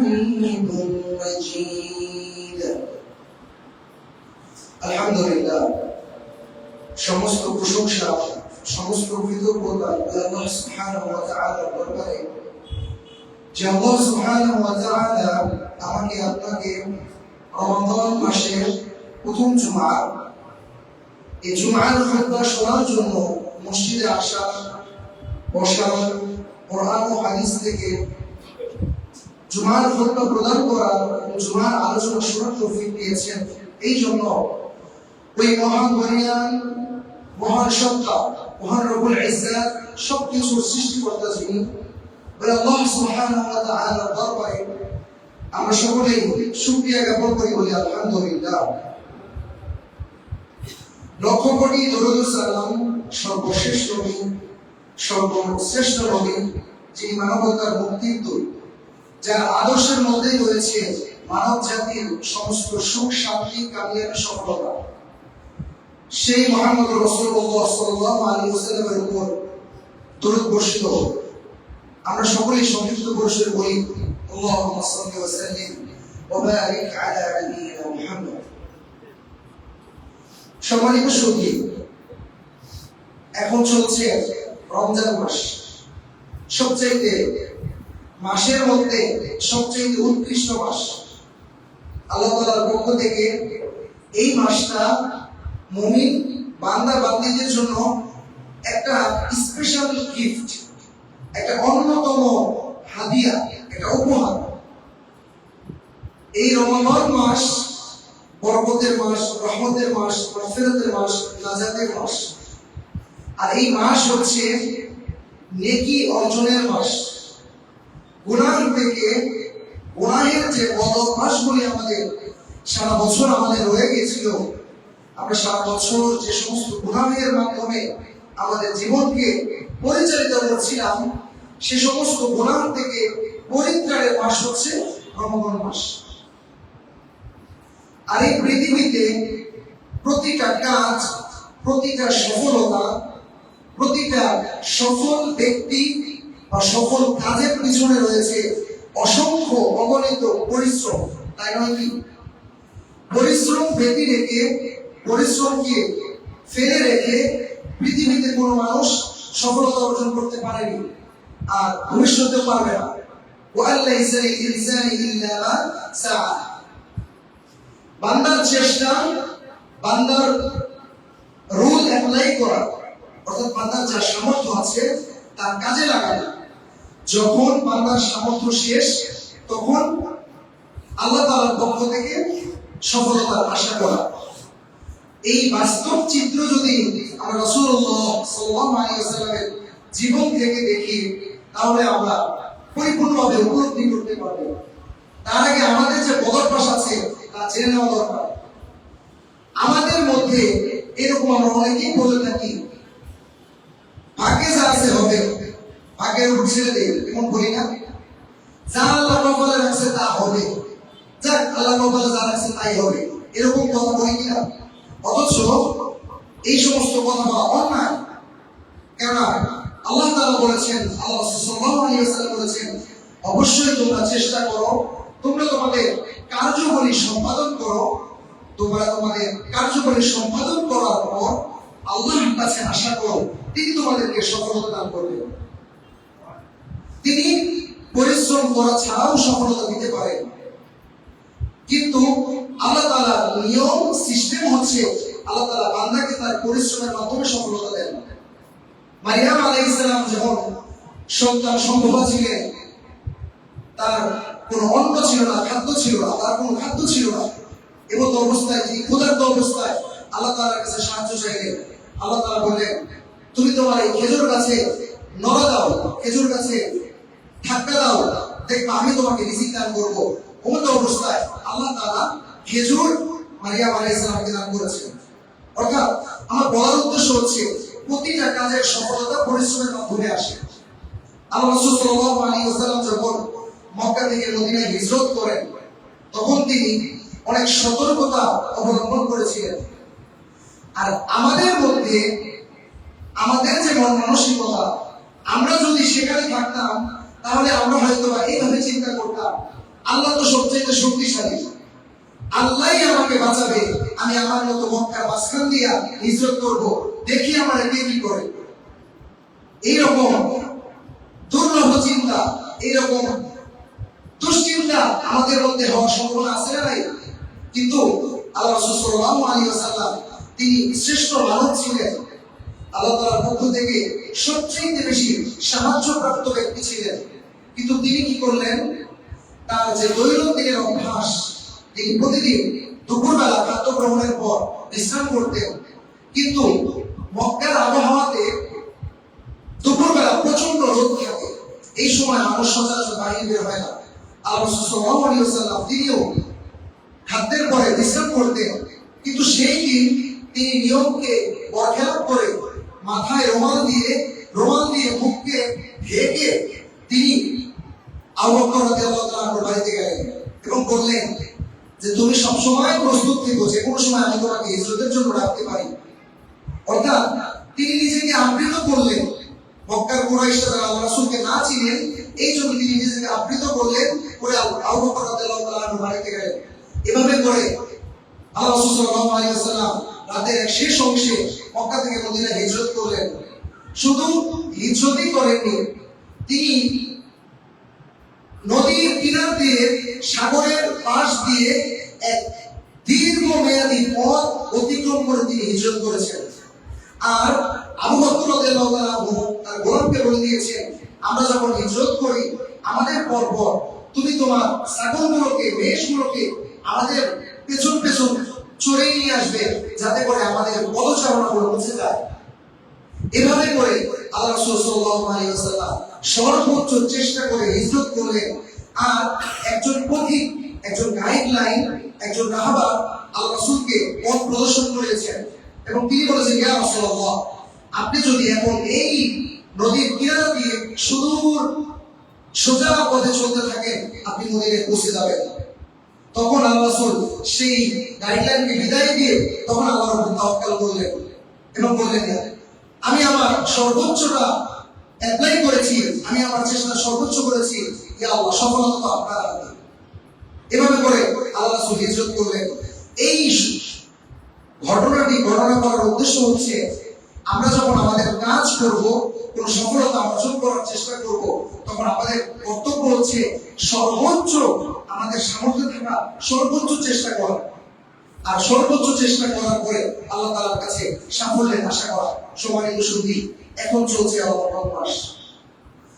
حميد مجيد الحمد لله সমস্ত প্রশংসা সমস্ত কৃতজ্ঞতা আল্লাহ সুবহানাহু ওয়া তাআলার দরবারে যে আল্লাহ সুবহানাহু ওয়া তাআলা আমাকে আপনাকে রমাদান মাসের প্রথম জুমা এই জুমার খুতবা শোনার জন্য মসজিদে আসা বসা কোরআন ও হাদিস থেকে জুমার খুতবা প্রদান করা জুমার আলোচনা শোনার তৌফিক দিয়েছেন। এই জন্য ওই মহান বলিয়ান মহান সত্তা মহান রব্বুল ইজ্জাত সবকিছুর সৃষ্টিকর্তা যিনি আল্লাহ সুবহানাহু ওয়া তাআলার দরবারে আমরা সকলেই শুকরিয়া জ্ঞাপন করি বলি আলহামদুলিল্লাহ। লক্ষ কোটি দরুদ ও সালাম সর্বশেষ নবী সর্বশ্রেষ্ঠ নবী যিনি মানবতার মুক্তির দূত, যার আদর্শের মধ্যেই রয়েছে মানব জাতির সমস্ত সুখ শান্তি কামিয়াবি সফলতা, সেই মুহাম্মদ রাসূলুল্লাহ সাল্লাল্লাহু আলাইহি ওয়াসাল্লামের উপর দরুদ বর্ষিত হোক। আমরা সকলেই সংক্ষিপ্ত পরিসরে বলি আল্লাহুম্মা সাল্লি ওয়া সাল্লিম ওয়া বারিক আলা নাবিয়িনা মুহাম্মদ। সম্মানিত সুধী, এখন চলছে রমজান মাস, সবচেয়ে মাসের মধ্যে সবচেয়ে উৎকৃষ্ট মাস। আল্লাহ তাআলার পক্ষ থেকে এই মাসটা মুমিন বান্দা বান্দীদের জন্য একটা স্পেশাল গিফট, একটা অন্যতম হাদিয়া, একটা উপহার। এই রমজান মাস বরকতের মাস, রহমতের মাস, মাগফিরাতের মাস, নাজাতের মাস। আর এই মাস হচ্ছে নেকি অর্জনের মাস। গুনাহ থেকে গুনাহের যে বদঅভ্যাসগুলি আমাদের সারা বছর আমাদের রয়ে গিয়েছিল, আমরা সারা বছর যে সমস্ত গুনাহের মাধ্যমে আমাদের জীবনকে পরিচালিত করছিলাম, সে সমস্ত গুনাহ থেকে পরিত্রাণের মাস হচ্ছে রমজান মাস। আর এই পৃথিবীতে প্রতিটা কাজ, প্রতিটা সফলতা, প্রতিটা সফল ব্যক্তি বা সফল কাজের পিছনে রয়েছে অসংখ্য অগণিত পরিশ্রম, তাই নয় কি? পরিশ্রম ব্যতি রেখে, পরিশ্রমকে ফেলে রেখে পৃথিবীতে কোনো মানুষ সফলতা অর্জন করতে পারেনি, আর ভবিষ্যতেও পারবে না। ওয়াল্লাইসা লিল ইনসানি ইল্লা মা সাআ। বান্দার চেষ্টা, বান্দার রুল অ্যাপ্লাই করা, অর্থাৎ বান্দার যা সামর্থ্য আছে তার কাজে লাগানো। যখন বান্দার সামর্থ্য শেষ, তখন আল্লাহ তাআলার পক্ষ থেকে সফলতার আশা করা। এই বাস্তব চিত্র যদি আমরা রাসূলুল্লাহ সাল্লাল্লাহু আলাইহি ওয়াসাল্লামের জীবন থেকে দেখি, তাহলে আমরা পরিপূর্ণভাবে উপলব্ধি করতে পারব। তার আগে আমাদের যে বদঅভ্যাস আছে তা জেনে নেওয়া দরকার। আমাদের মধ্যে এরকম আমরা অনেকেই বলে থাকি, ভাগ্যে যা আছে হবে, ভাগ্যের উপর ছেড়ে দেই, এমন বলি না? যা আল্লাহ কপালে রাখছে তা হবে, যাক আল্লাহ কপালে যা রাখছে তাই হবে, এরকম কথা বলি কিনা? অথচ এই সমস্ত কথা বলা অন্যায়। কেননা আল্লাহ তাআলা বলেছেন, আল্লাহ সাল্লাল্লাহু আলাইহি ওয়াসাল্লাম বলেছেন, অবশ্যই তোমরা চেষ্টা করো, তোমরা তোমাদের কার্যবলী সম্পাদন করো, তোমরা তোমাদের কার্যবলী সম্পাদন করার পর আল্লাহর কাছে আশা করো, তিনি তোমাদেরকে সফলতা দান করবেন। তিনি পরিশ্রম করা ছাড়াও সফলতা দিতে পারেন, কিন্তু আল্লাহ তাআলার নিয়ম সিস্টেম হচ্ছে আল্লাহ তাআলা বান্দাকে তার পরিশ্রমের মাধ্যমে সফলতা দেন। মারিয়াম আলাইহিস সালাম যখন সন্তান সম্ভবা ছিলেন, তার কোনো অন্ন ছিল না, খাদ্য ছিল না, তার কোনো খাদ্য ছিল না। এমন অবস্থায়, তিনি ক্ষুধার্ত অবস্থায় আল্লাহ তাআলার কাছে সাহায্য চাইলেন। আল্লাহ তাআলা বললেন, তুমি তোমার এই খেজুর গাছে নড়া দাও, খেজুর গাছে ধাক্কা দাও, দেখবে আমি তোমাকে রিজিক দান করবো। এমন অবস্থায় আল্লাহ তাআলা খেজুর মারিয়াম আলাইহিস সালামকে দান করেছেন। অর্থাৎ আমার বলার উদ্দেশ্য হচ্ছে, প্রতিটা কাজের সফলতা পরিশ্রমের মাধ্যমে আসে। আল্লাহ রাসূল সাল্লাল্লাহু আলাইহি ওয়াসাল্লাম যখন মক্কা থেকে মদিনায় হিজরত করেন, তখন তিনি অনেক সতর্কতা অবলম্বন করেছিলেন। আর আমাদের মধ্যে আমাদের যে মন মানসিকতা, আমরা যদি সেখানে থাকতাম, তাহলে আমরা হয়তো এইভাবে চিন্তা করতাম আল্লাহ তো সবচেয়ে শক্তিশালী, আল্লাহই আমাকে বাঁচাবে, আমি আমার মতো মক্কার মাঝখান দিয়া হিজরত করব, দেখি আমার কে কি করে। এইরকম দুর্লভ চিন্তা, এইরকম দুশ্চিন্তা আমাদের মধ্যে হওয়ার সম্ভাবনা আছে না নাই? কিন্তু আল্লাহ রাসূল সাল্লাল্লাহু আলাইহি ওয়াসাল্লাম তিনি শ্রেষ্ঠ মানব ছিলেন, আল্লাহ তাআলার পক্ষ থেকে সবচেয়ে বেশি সাহায্যপ্রাপ্ত ব্যক্তি ছিলেন। কিন্তু তিনি কি করলেন? তার যে দৈনন্দিনের অভ্যাস, তিনি প্রতিদিন দুপুরবেলা খাদ্য গ্রহণের পর বিশ্রাম করতেন। কিন্তু মক্কার আবহাওয়াতে দুপুরবেলা প্রচন্ড রোদ থাকে, এই সময় মানুষ সচরাচর বাইরে বের হয় না। আল্লাহ রাসূল সাল্লাল্লাহু আলাইহি ওয়াসাল্লাম তিনিও খাদ্যের পরে বিশ্রাম করতেন। কিন্তু সেই দিন তিনি নিয়মকে বরখেলাপ করে মাথায় রুমাল দিয়ে মুখকে ঢেকে তিনি আবু বকর রাদিয়াল্লাহু তাআলা আনহুর বাড়িতে গেলেন এবং বললেন যে তুমি সবসময় প্রস্তুত থেকো, যে কোনো সময় আমি তোমাকে হিজরতের জন্য ডাকতে পারি। অর্থাৎ তিনি নিজেকে আবৃত করলেন। মক্কার কুরাইশরা যারা আল্লাহ রাসূলকে না চিনেন, এই জন্য তিনি নিজেকে আবৃত করলেন করে আবু বকর রাদিয়াল্লাহু তাআলা আনহুর বাড়িতে গেলেন। এভাবে করে আল্লাহ রাসূল সাল্লাল্লাহু আলাইহি ওয়াসাল্লাম রাতের এক শেষ অংশে মক্কা থেকে মদিনায় হিজরত করলেন। শুধু হিজরতই করেননি, তিনি নদীর কিনার দিয়ে, সাগরের পাশ দিয়ে এক দীর্ঘমেয়াদী পথ অতিক্রম করে তিনি হিজরত করেছেন। আর আবু বকর রাদিয়াল্লাহু তাআলা আনহু তার গোলামকে বলে দিয়েছেন, আমরা যখন হিজরত করি আমাদের পরপর তুমি তোমার ছাগলগুলোকে, মেষগুলোকে আমাদের পেছন পেছন চড়ে নিয়ে আসবে, যাতে করে আমাদের পদচারণাগুলো মুছে যায়। এভাবে করে আল্লাহ রাসূল সাল্লাল্লাহু আলাইহি ওয়াসাল্লাম সর্বোচ্চ চেষ্টা করে হিজরত করলেন। আর একজন পথিক, একজন গাইডলাইন, একজন রাহবার আল্লাহ রাসূলকে পথ প্রদর্শন করেছেন এবং তিনি বলেছেন, ইয়া রাসূলুল্লাহ, আপনি যদি এখন এই নদীর কিনারা দিয়ে সুদূর সোজা পথে চলতে থাকেন, আপনি মদিনায় পৌঁছে যাবেন। তখন আল্লাহ রাসূল সেই গাইডলাইনকে বিদায় দিয়ে তখন আল্লাহর উপর তাওয়াক্কুল করলেন এবং বললেন, আমি আমার সর্বোচ্চটা অ্যাপ্লাই করেছি, আমি আমার চেষ্টা সর্বোচ্চ করেছি, ইয়া আল্লাহ, সফলতা তো আপনার হাতে। এভাবে করে আল্লাহ রাসূল হিজরত করলেন। এই ঘটনাটি বর্ণনা করার উদ্দেশ্য হচ্ছে, আমরা যখন আমাদের কাজ করব, কোন সফলতা অর্জন করার চেষ্টা করব, তখন আমাদের কর্তব্য হচ্ছে সর্বোচ্চ আমাদের সামর্থ্য থাকা, সর্বোচ্চ চেষ্টা করা। আর সর্বোচ্চ চেষ্টা করার পরে আল্লাহ তাআলার কাছে সাফল্যের আশা করা। সম্মানিত সুধী, এখন চলছে রমজান মাস।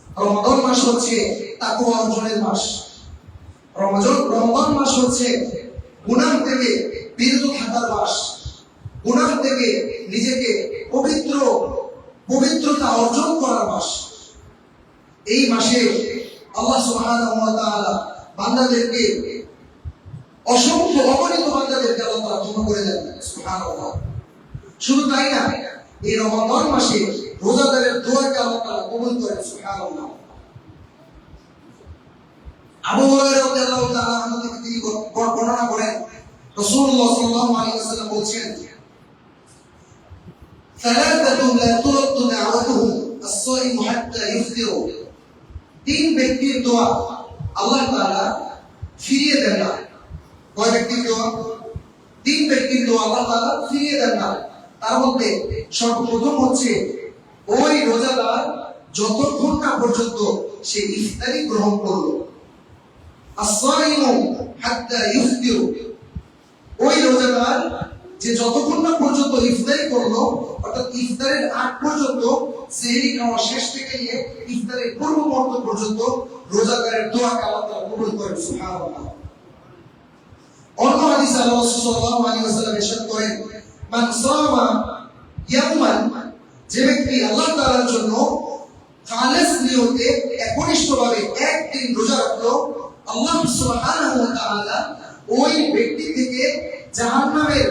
রমজান মাস হচ্ছে তাকওয়া অর্জনের মাস। রমজান মাস হচ্ছে গুনাহ থেকে বিরত থাকার মাস, গুনাহ থেকে নিজেকে পবিত্রতা অর্জন করার মাস। এই মাসে আল্লাহ সুবহানাহু ওয়া তাআলা বান্দাদেরকে, অসংখ্য অগণিত বান্দাদেরকে আল্লাহ তাআলা ক্ষমা করে দেন, সুবহানাল্লাহ। শুধু তাই না, এই রমজান মাসে রোজাদারের দোয়াকে আল্লাহ তাআলা কবুল করেন, সুবহানাল্লাহ। আবু হুরায়রা রাদিয়াল্লাহু তাআলা আনহু থেকে তিনি বর্ণনা করেন, রাসূলুল্লাহ সাল্লাল্লাহু আলাইহি ওয়াসাল্লাম বলেছেন, সালাতাতুন লা তুরাদ্দু দাওয়াতুহুম আস-সাইম হাত্তা ইফতিরু। তিন ব্যক্তির দোয়া আল্লাহ তাআলা ফিরিয়ে দেন না। কয় ব্যক্তির দোয়া? তিন ব্যক্তির দোয়া আল্লাহ তাআলা ফিরিয়ে দেন না। তার মধ্যে সর্বপ্রথম হচ্ছে ওই রোজাদার যতক্ষণ না পর্যন্ত সে ইফতারি গ্রহণ করলো। আস-সাইমু হাত্তা ইফতিরু, ওই রোজাদার যে যতক্ষণ না পর্যন্ত ইফতারি করলো, অর্থাৎ ইফতারের আগ পর্যন্ত, সেহরি খাওয়া শেষ থেকে নিয়ে ইফতারের পূর্ব মুহূর্ত পর্যন্ত রোজাদারের দোয়াকে আল্লাহ তাআলা কবুল করেন, সুবহানাল্লাহ। অন্য হাদিসে আল্লাহ রাসূল সাল্লাল্লাহু আলাইহি ওয়াসাল্লাম ইরশাদ করেন, মান সামা ইয়াওমান, যে ব্যক্তি আল্লাহ তাআলার জন্য খালেস নিয়তে একনিষ্ঠভাবে একদিন রোজা রাখলো, আল্লাহ সুবহানাহু ওয়া তাআলা ওই ব্যক্তি থেকে জাহান্নামের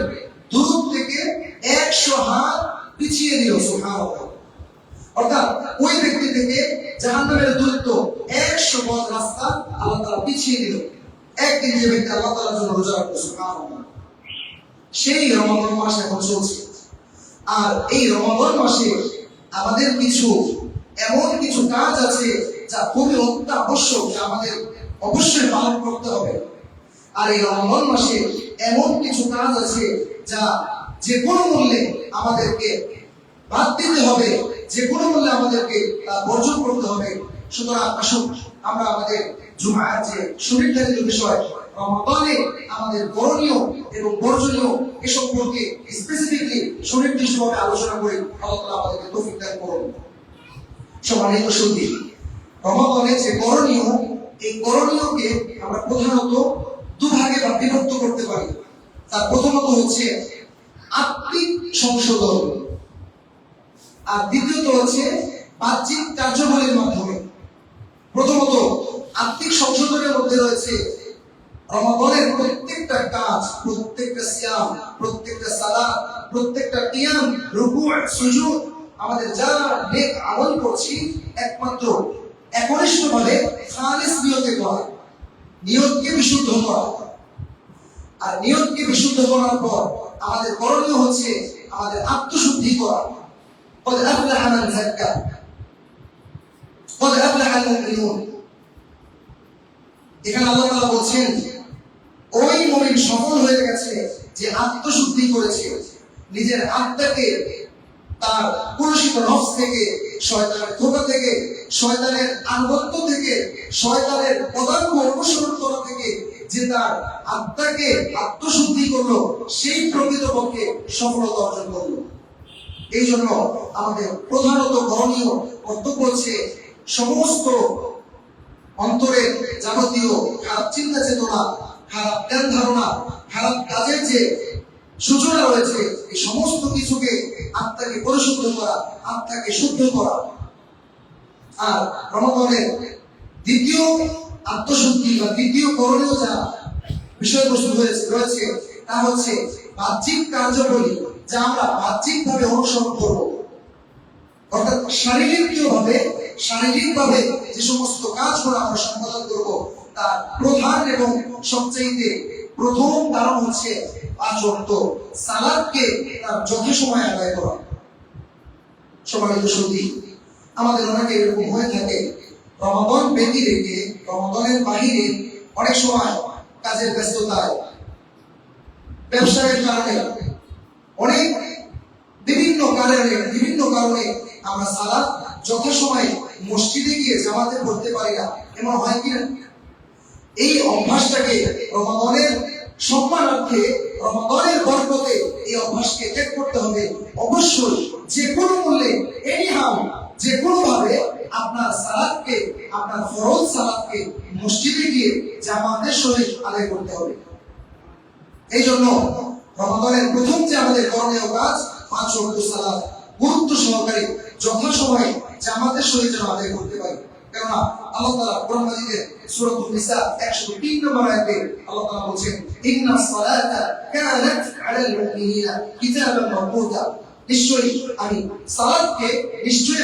দূরত্ব থেকে 100 হাত পিছিয়ে দিল, সুবহানাল্লাহ। অর্থাৎ ওই ব্যক্তি থেকে জাহান্নামের দূরত্ব 100 গজ রাস্তা আল্লাহ তাআলা পিছিয়ে দিল, একদিন যে ব্যক্তি আল্লাহ তাআলার জন্য রোজা রাখলো, সুবহানাল্লাহ। সেই রমজান মাস এখন চলছে। আর এই রমজান মাসে আমাদের কিছু এমন কিছু কাজ আছে যা খুবই অত্যাবশ্যক, যা আমাদের অবশ্যই পালন করতে হবে। আর এই রমজান মাসে এমন কিছু কাজ আছে যা যে কোনো মূল্যে আমাদেরকে বাদ দিতে হবে, যে কোনো মূল্যে আমাদেরকে তা বর্জন করতে হবে। সুতরাং আসুন আমরা আমাদের জুমার যে সুনির্ধারিত বিষয় রমাদানে আমাদের করণীয় এবং বর্জনীয় এ সম্পর্কে স্পেসিফিকলি সুনির্দিষ্টভাবে আলোচনা করি। আল্লাহ তাআলা আমাদেরকে তৌফিক দান করুন। সম্মানিত সুধী, রমাদানে যে করণীয়, এই করণীয়কে আমরা প্রধানত দুভাগে বা বিভক্ত করতে পারি। তার প্রথমত হচ্ছে আত্মিক সংশোধন, আর দ্বিতীয়ত হচ্ছে বাহ্যিক কার্যাবলীর মাধ্যমে। প্রথমত আত্মিক সংশোধনের মধ্যে রয়েছে রমাদানের প্রত্যেকটা কাজ, প্রত্যেকটা সিয়াম, প্রত্যেকটা সালাত, প্রত্যেকটা কিয়াম, রুকু, সুজুদ, আমাদের যা নেক আমল করছি একমাত্র একনিষ্ঠভাবে খালিস নিয়তে করা, নিয়তকে বিশুদ্ধ করা। আর নিয়তকে বিশুদ্ধ করার পর আমাদের করণীয় হচ্ছে আমাদের আত্মশুদ্ধি করা। قد أفلح من زكى قد أفلح المؤمنون। এখানে আল্লাহ তাআলা বলছেন ওই মুমিন সফল হয়ে গেছে যে আত্মশুদ্ধি করেছে, নিজের আত্মাকে তার কুলসিত নফস থেকে, শয়তানের ধোঁকা থেকে, শয়তানের আনুগত্য থেকে, শয়তানের পদাঙ্ক অনুসরণ করা থেকে যে তার আত্মাকে আত্মশুদ্ধি করলো, সেই প্রকৃতপক্ষে সফলতা অর্জন করলো। এই জন্য আমাদের প্রধানত করণীয় কর্তব্য হচ্ছে সমস্ত অন্তরের যাবতীয় খারাপ চিন্তা চেতনা, খারাপ জ্ঞান ধারণা, খারাপ কাজের যে সূচনা রয়েছে, এই সমস্ত কিছুকে আত্মাকে পরিশুদ্ধ করা, আত্মাকে শুদ্ধ করা। আর রমাদানের দ্বিতীয় আত্মশুদ্ধি বা দ্বিতীয় করণীয় যা বিষয়বস্তু রয়েছে তা হচ্ছে বাহ্যিক কার্যাবলী, যা আমরা বাহ্যিকভাবে অনুসরণ করব। অর্থাৎ শারীরিকভাবে যে সমস্ত কাজগুলো আমরা সম্পাদন করব, তার প্রধান এবং সবচেয়ে প্রথম কারণ হচ্ছে 5 ওয়াক্ত সালাতকে তার যথাসময়ে আদায় করা। সম্মানিত সুধী, আমাদের অনেকে এরকম হয়ে থাকে রমাদান ব্যতী রেখে রমাদানের বাহিরে অনেক সময় কাজের ব্যস্ততায়, ব্যবসায়ের কারণে, অনেক বিভিন্ন কারণে আমরা সালাত যথাসময়ে মসজিদে গিয়ে জামাতে পড়তে পারি না। এমন হয় কিনা? এই অভ্যাসটাকে রমাদানের সম্মানার্থে, রমাদানের বরকতে এই অভ্যাসকে ত্যাগ করতে হবে। অবশ্যই যে কোনো মূল্যে, এনিহাউ, যে কোনো ভাবে আপনার সালাতকে, আপনার ফরজ সালাতকে মসজিদে গিয়ে জামাতের সহিত আদায় করতে হবে। এই জন্য রমাদানের প্রথম যে আমাদের করণীয় কাজ 5 ওয়াক্ত সালাত গুরুত্ব সহকারে যথাসময়ে জামাতের সহিত যেন আদায় করতে পারি। কেননা আল্লাহ তাআলা কোরআন মাজিদের সূরাতুন নিসা 103 নম্বর আয়াতে আল্লাহ তাআলা বলেন, ইন্নাস সালাতা কানাত আলাল মুমিনিনা কিতাবান মাওকুতা। নিশ্চয়ই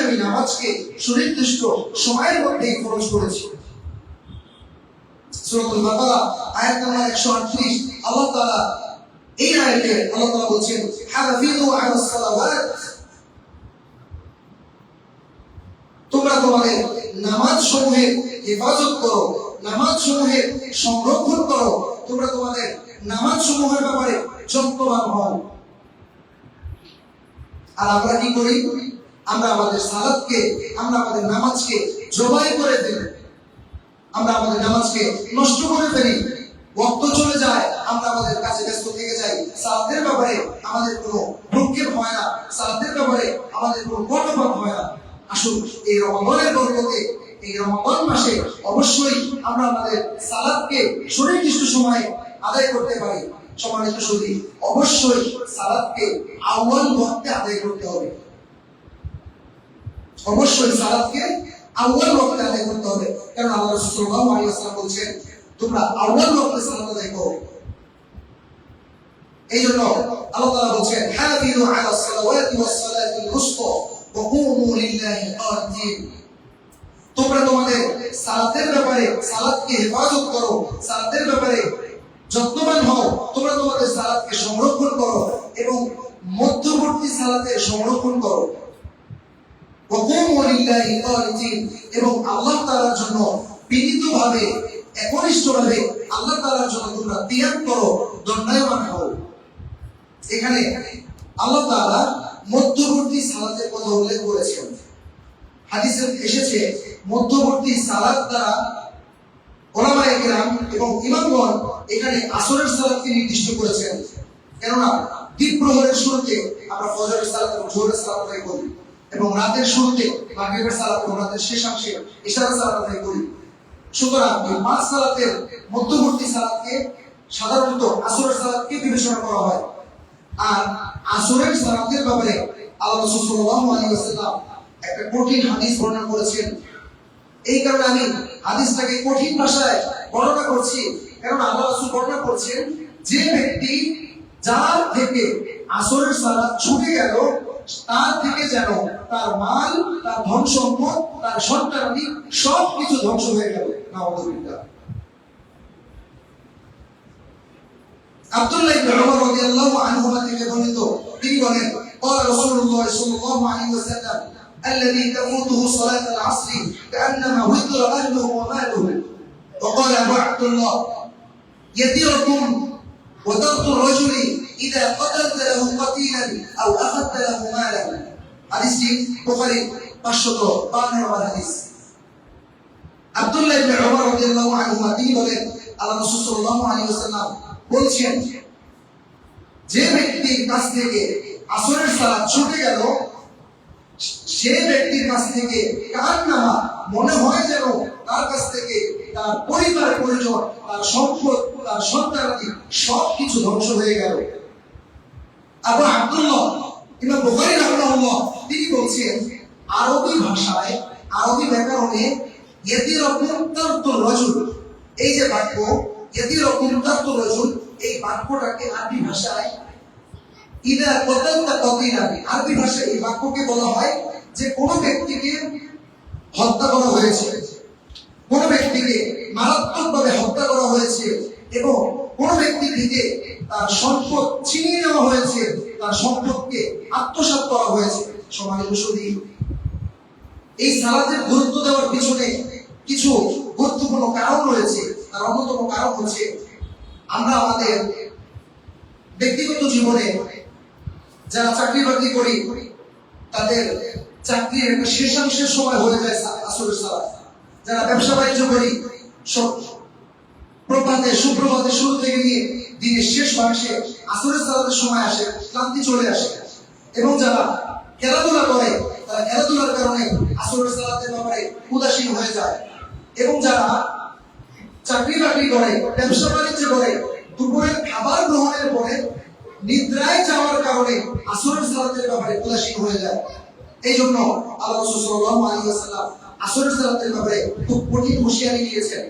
আমি নামাজকে সুনির্দিষ্ট সময়ের মধ্যে ফরজ করেছি। সূরাতুল বাকারা আয়াত নম্বর 138 আল্লাহ তাআলা এই আয়াতে আল্লাহ তাআলা বলেন, হাফিযু আলাস সালাওয়াত, তোমরা তোমাদের নামাজ সমূহের হেফাজত করো, নামাজ সমূহের সংরক্ষণ করো, তোমরা তোমাদের নামাজ সমূহের ব্যাপারে যত্নবান হও। আর আমরা কি করি? আমরা আমাদের সালাতকে, আমরা আমাদের নামাজকে জবাই করে ফেলি, আমরা আমাদের নামাজকে নষ্ট করে ফেলি। ওয়াক্ত চলে যায়, আমরা আমাদের কাছে ব্যস্ত থেকে যাই। সালাতের ব্যাপারে আমাদের কোনো ভ্রুক্ষেপ হয় না, সালাতের ব্যাপারে আমাদের কোনো কর্তব্য হয় না। আসুন এই রমাদানের বরকতে, এই রমাদান মাসে অবশ্যই আমরা আমাদের সালাতকে সুনির্দিষ্ট সময়ে আদায় করতে পারি। সম্মানিত সুধী, অবশ্যই সালাতকে আউয়াল ওয়াক্তে আদায় করতে হবে। অবশ্যই সালাতকে আউয়াল ওয়াক্তে আদায় করতে হবে। কারণ আল্লাহ রাসূল সাল্লাল্লাহু আলাইহি ওয়াসাল্লাম বলেছেন, তোমরা আউয়াল ওয়াক্তে সালাত আদায় করো। এই জন্য আল্লাহ তাআলা বলেন, হাফিযু আলাস সালাওয়াতি ওয়াস সালাতিল উসতা ওয়া কুমু লিল্লাহি কানিতিন। তোমরা তোমাদের সালাতের ব্যাপারে, সালাতকে হেফাজত করো, সালাতের ব্যাপারে যত্নবান হও, তোমরা তোমাদের সালাতকে সংরক্ষণ করো এবং মধ্যবর্তী সালাতের সংরক্ষণ করো। ওয়া কুমু লিল্লাহি কানিতিন, এবং আল্লাহ তাআলার জন্য বিনীতভাবে একনিষ্ঠভাবে আল্লাহ তাআলার জন্য তোমরা ত্যাগ করো, দণ্ডায়মান হও। এখানে আল্লাহ তাআলা মধ্যবর্তী সালাতের কথা উল্লেখ করেছেন। হাদিসে এসেছে মধ্যবর্তী সালাত দ্বারা উলামায়ে কেরাম এবং ইমামগণ এখানে আসরের সালাতকে নির্দিষ্ট করেছেন। কেননা দ্বীপ্রহরের শুরুতে আমরা ফজরের সালাত এবং জোহরের সালাত আদায় করি, এবং রাতের শুরুতে মাগরিবের সালাত এবং রাতের শেষাংশে ইশারার সালাত আদায় করি। সুতরাং এই পাঁচ সালাতের মধ্যবর্তী সালাতকে সাধারণত আসরের সালাতকে বিবেচনা করা হয়। আর আসরের সালাতের ব্যাপারে আল্লাহ রাসূল সাল্লাল্লাহু আলাইহি ওয়াসাল্লাম একটা কঠিন হাদিস বর্ণনা করেছেন। এই কারণে আমি হাদিসটাকে কঠিন ভাষায় বর্ণনা করছি, কারণ আল্লাহ রাসূল বর্ণনা করছেন যে ব্যক্তি যার থেকে আসরের সালাত ছুটে গেল তার থেকে যেন তার মাল, তার ধন সম্পদ, তার সন্তানাদি সবকিছু ধ্বংস হয়ে গেল। নাউযুবিল্লাহ। আব্দুল্লাহ ইবনে উমর রাদিয়াল্লাহু আনহুমা থেকে বর্ণিত, তিনি বলেন قال رسول الله صلى الله عليه وسلم الذي تفوته صلاة العصر كأنما وتر أهله وماله. وقال أبو عبد الله يديركم وترك الرجل إذا قتلت له قتيلا أو أخذت له مالا. حديث بخاري 552 নম্বর হাদিস। আব্দুল্লাহ ইবনে উমর রাদিয়াল্লাহু আনহুমা তিনি বলেন আল্লাহ রাসূল সাল্লাল্লাহু আলাইহি ওয়াসাল্লাম বলছেন যে ব্যক্তির কাছ থেকে আসরের সালাত ছুটে গেল সে ব্যক্তির কাছ থেকে কান্নামা মনে হয় যেন তার কাছ থেকে তার পরিবার পরিজন, তার সম্পদ, তার সন্তানাদি সবকিছু ধ্বংস হয়ে গেল। আবু আব্দুল্লাহ ইমাম বুখারী রাহিমাহুল্লাহ তিনি বলছেন আরবি ভাষায়, আরবি ব্যাকরণে ইয়াদিরাকুম তারতুর রাজুল, এই যে বাক্য ইয়াদিরাকুম তারতুর রাজুল, এই বাক্যটাকে আরবি ভাষায় ইদা কতালতা কতিলান, আরবি ভাষায় এই বাক্যকে বলা হয় যে কোন ব্যক্তিকে হত্যা করা হয়েছে, কোন ব্যক্তিকে মারাত্মকভাবে হত্যা করা হয়েছে এবং কোন ব্যক্তি থেকে তার সম্পদ ছিনিয়ে নেওয়া হয়েছে, তার সম্পদকে আত্মসাৎ করা হয়েছে। সম্মানিত সুধী, এই সালাতের গুরুত্ব দেওয়ার পিছনে কিছু গুরুত্বপূর্ণ কারণ রয়েছে। তার অন্যতম কারণ হচ্ছে আমরা আমাদের ব্যক্তিগত জীবনে যারা চাকরি বাকরি করি তাদের চাকরির একটা শেষাংশের সময় হয়ে যায় আসরের সালাত। যারা ব্যবসা বাণিজ্য করি প্রভাতে সুপ্রভাতে শুরু থেকে নিয়ে দিনের শেষ ভাগে আসরের সালাতের সময় আসে, ক্লান্তি চলে আসে। এবং যারা খেলাধুলা করে তারা খেলাধুলার কারণে আসরের সালাতের ব্যাপারে উদাসীন হয়ে যায়। এবং যারা চাকরি বাকরি করে, ব্যবসা বাণিজ্য করে, দুপুরের খাবার গ্রহণের পরে নিদ্রায় যাওয়ার কারণে আসরের সালাতের ব্যাপারে উদাসীন হয়ে যায়। এই জন্য আল্লাহ রাসূল সাল্লাল্লাহু আলাইহি ওয়াসাল্লাম আসরের সালাতের ব্যাপারে খুব কঠিন হুঁশিয়ারি দিয়েছেন।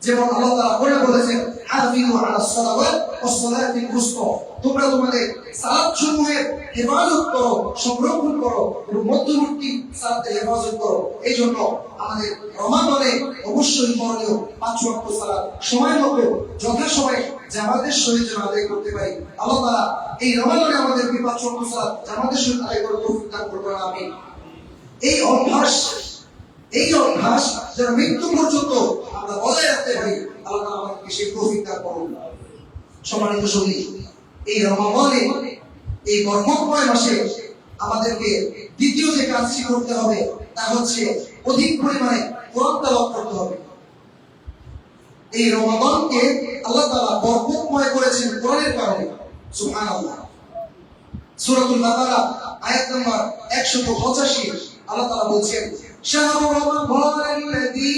যেমন আল্লাহ তাআলা বলেছেন হাফিজু আলাস সালাওয়াত ওয়াস সালাতিল উসতা, তোমরা তোমাদের সালাতসমূহের হেফাজত করো, সংরক্ষণ করো এবং মধ্যবর্তী সালাতের হেফাজত করো। এই জন্য আমাদের রমাদানে অবশ্যই করণীয় 5 ওয়াক্ত সালাত সময় মতো যথাসময়ে জামাতের সহিত যেন আদায় করতে পারি। আল্লাহ তাআলা এই রমাদানে আমাদেরকে 5 ওয়াক্ত সালাত জামাতের সহিত আদায় করার তৌফিক দান করুন, আমিন। এই অভ্যাস যেন মৃত্যু পর্যন্ত আমরা বজায় রাখতে পারি, আল্লাহ তাআলা আমাদেরকে সেই তৌফিক দান করুন। সম্মানিত সুধী, এই রমাদানে, এই বরকতময় মাসে আমাদেরকে দ্বিতীয় যে কাজটি করতে হবে তা হচ্ছে অধিক পরিমাণে কোরআন তেলাওয়াত করতে হবে। এই রমাদানকে আল্লাহ তাআলা বরকতময় করেছেন কোরআনের কারণে। সুবহানাল্লাহ। সূরাতুল বাকারা আয়াত নম্বর 185 আল্লাহ তাআলা বলছেন শাহরু রমাদানাল্লাযী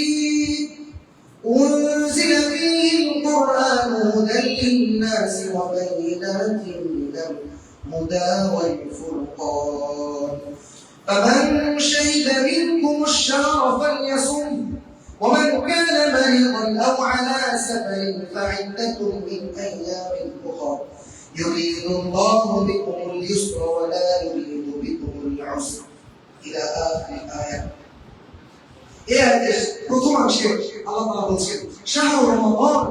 أنزل فيه القرآن هدى للناس وبينات من الهدى والفرقان فمن شهد منكم الشهر فليصم ومن كان مريضا أو على سفر فعدة من أيام أخر يريد الله بكم اليسر ولا يريد بكم العسر إلى آخر الآية. প্রথম অংশে আল্লাহ তাআলা বলছেন শাহরু রমাদান,